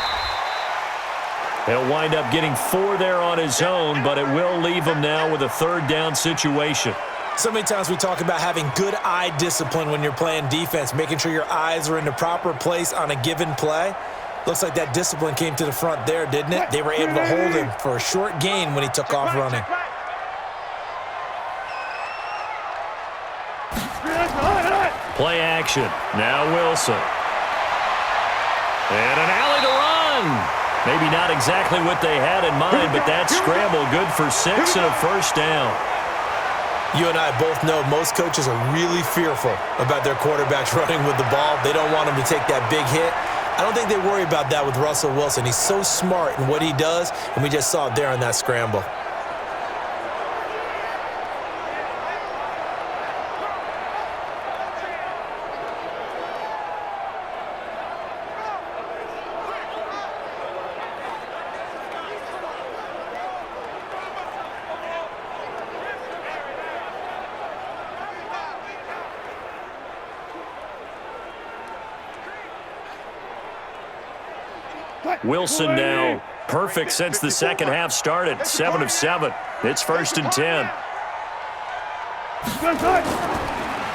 He'll wind up getting 4 there on his own, but it will leave him now with a third down situation. So many times we talk about having good eye discipline when you're playing defense, making sure your eyes are in the proper place on a given play. Looks like that discipline came to the front there, didn't it? They were able to hold him for a short gain when he took off running. Play action. Now Wilson. And an alley to run. Maybe not exactly what they had in mind, but that scramble good for 6 and a first down. You and I both know most coaches are really fearful about their quarterbacks running with the ball. They don't want him to take that big hit. I don't think they worry about that with Russell Wilson. He's so smart in what he does, and we just saw it there on that scramble. Wilson now perfect since the second half started. 7 of 7. It's 1st and 10.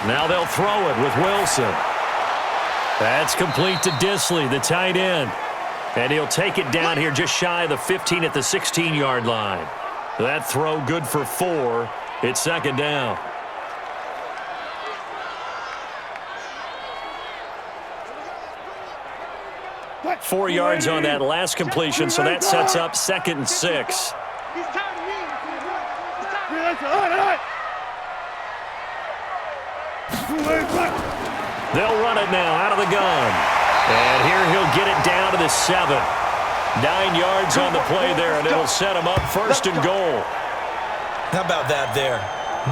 Now they'll throw it with Wilson. That's complete to Disley, the tight end. And he'll take it down here just shy of the 15 at the 16-yard line. That throw good for 4. It's second down. Four yards on that last completion, so that sets up 2nd and 6. They'll run it now out of the gun. And here he'll get it down to the 7. 9 yards on the play there, and it'll set him up 1st and goal. How about that there?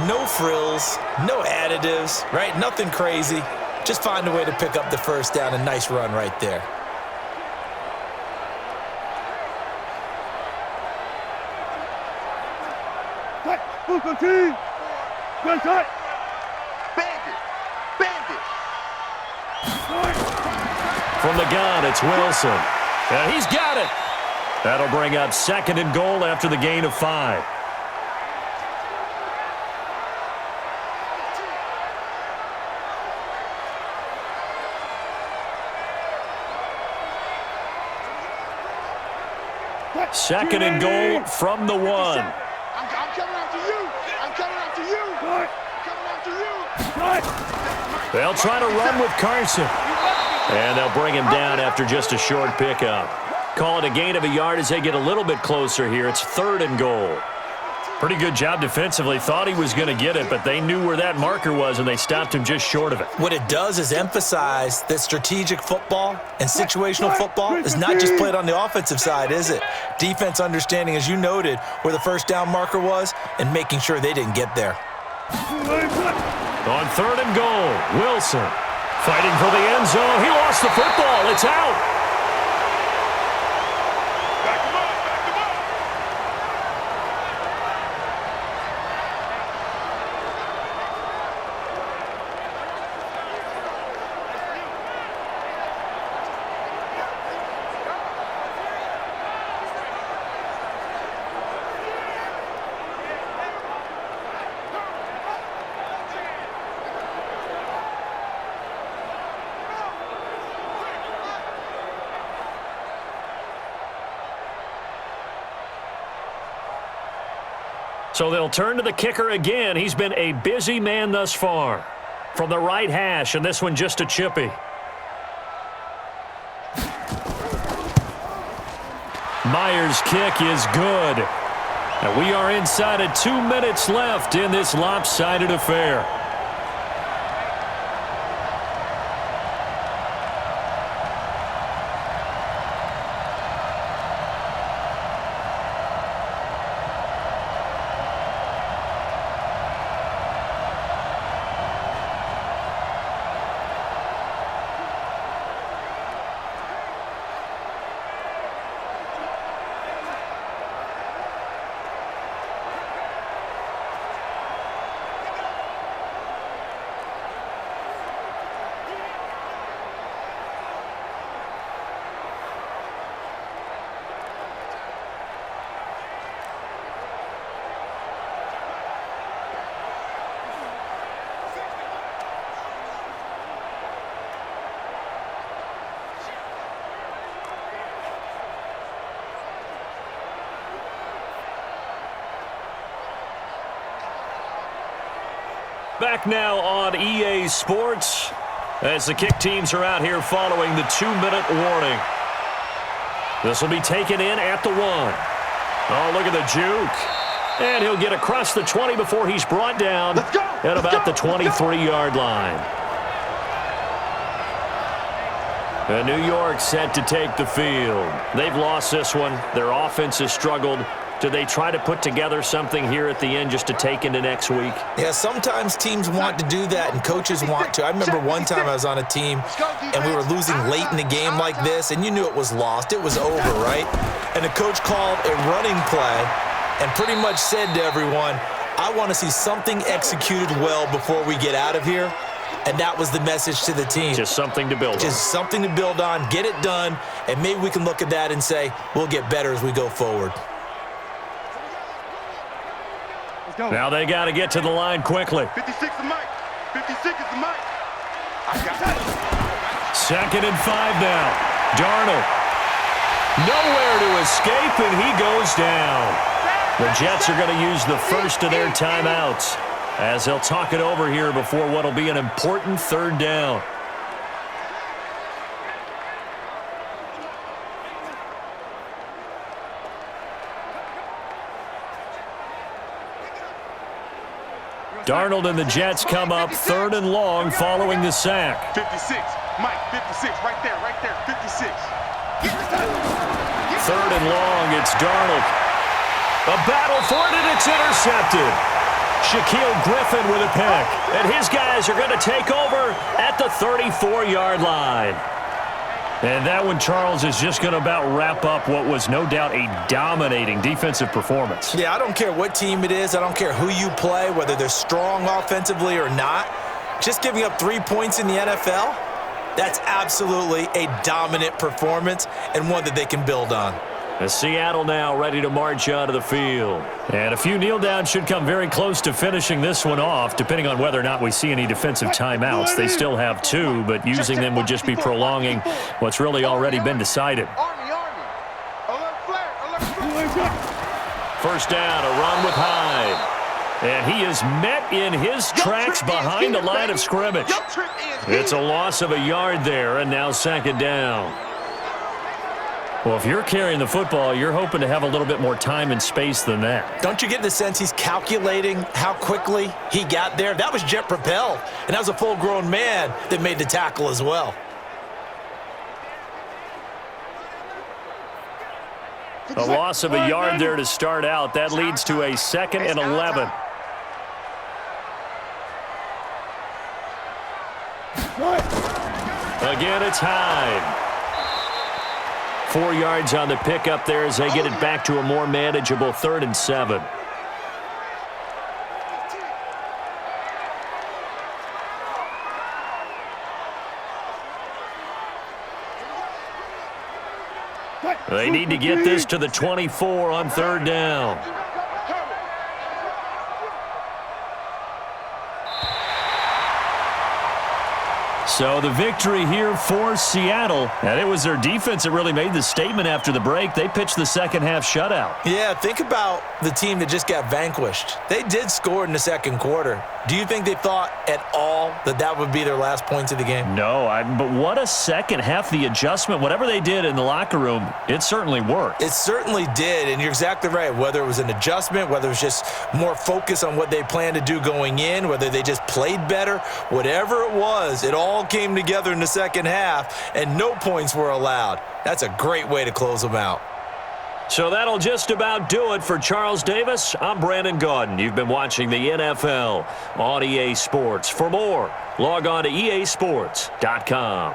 No frills, no additives, right? Nothing crazy. Just find a way to pick up the first down. A nice run right there. From the gun, it's Wilson. And he's got it. That'll bring up 2nd and goal after the gain of 5. Second and goal from the 1. I'm coming after you. I'm coming after you. I'm coming after you. They'll try to run with Carson. And they'll bring him down after just a short pickup. Call it a gain of a yard as they get a little bit closer here. It's 3rd and goal. Pretty good job defensively. Thought he was going to get it, but they knew where that marker was, and they stopped him just short of it. What it does is emphasize that strategic football and situational football is not just played on the offensive side, is it? Defense understanding, as you noted, where the first down marker was and making sure they didn't get there. On 3rd and goal, Wilson fighting for the end zone. He lost the football. It's out. So they'll turn to the kicker again. He's been a busy man thus far. From the right hash, and this one just a chippy. Myers' kick is good. And we are inside of 2 minutes left in this lopsided affair. Back now on EA Sports as the kick teams are out here following the 2-minute warning. This will be taken in at the 1. Oh, look at the juke. And he'll get across the 20 before he's brought down at about the 23-yard line. And New York set to take the field. They've lost this one. Their offense has struggled. Do they try to put together something here at the end just to take into next week? Yeah, sometimes teams want to do that and coaches want to. I remember one time I was on a team and we were losing late in the game like this, and you knew it was lost. It was over, right? And the coach called a running play and pretty much said to everyone, I want to see something executed well before we get out of here. And that was the message to the team. Just something to build on. Just something to build on, get it done, and maybe we can look at that and say, we'll get better as we go forward. Now they got to get to the line quickly. 56 is Mike. 56 is the Mike. I got it. 2nd and 5 now. Darnold. Nowhere to escape, and he goes down. The Jets are going to use the first of their timeouts as they'll talk it over here before what will be an important 3rd down. Darnold and the Jets come up 3rd and long following the sack. 56. Mike, 56. Right there, 56. 3rd and long, it's Darnold. A battle for it, and it's intercepted. Shaquille Griffin with a pick. And his guys are going to take over at the 34-yard line. And that one, Charles, is just going to about wrap up what was no doubt a dominating defensive performance. Yeah, I don't care what team it is. I don't care who you play, whether they're strong offensively or not. Just giving up 3 points in the NFL, that's absolutely a dominant performance and one that they can build on. As Seattle now ready to march onto the field. And a few kneel downs should come very close to finishing this one off, depending on whether or not we see any defensive timeouts. They still have 2, but using them would just be prolonging what's really already been decided. First down, a run with Hyde. And he is met in his tracks behind the line of scrimmage. It's a loss of a yard there, and now 2nd down. Well, if you're carrying the football, you're hoping to have a little bit more time and space than that. Don't you get the sense he's calculating how quickly he got there? That was jet propelled, and that was a full-grown man that made the tackle as well. A loss of a yard there to start out. That leads to a 2nd and 11. Again, it's Hyde. 4 yards on the pickup there as they get it back to a more manageable 3rd and 7. They need to get this to the 24 on 3rd down. So the victory here for Seattle, and it was their defense that really made the statement after the break. They pitched the second half shutout. Yeah, think about the team that just got vanquished. They did score in the second quarter. Do you think they thought at all that that would be their last points of the game? No, but what a second half. The adjustment, whatever they did in the locker room, it certainly worked. It certainly did, and you're exactly right. Whether it was an adjustment, whether it was just more focus on what they planned to do going in, whether they just played better, whatever it was, it all came together in the second half, and no points were allowed. That's a great way to close them out. So that'll just about do it for Charles Davis. I'm Brandon Gaudin. You've been watching the NFL on EA Sports. For more, log on to easports.com.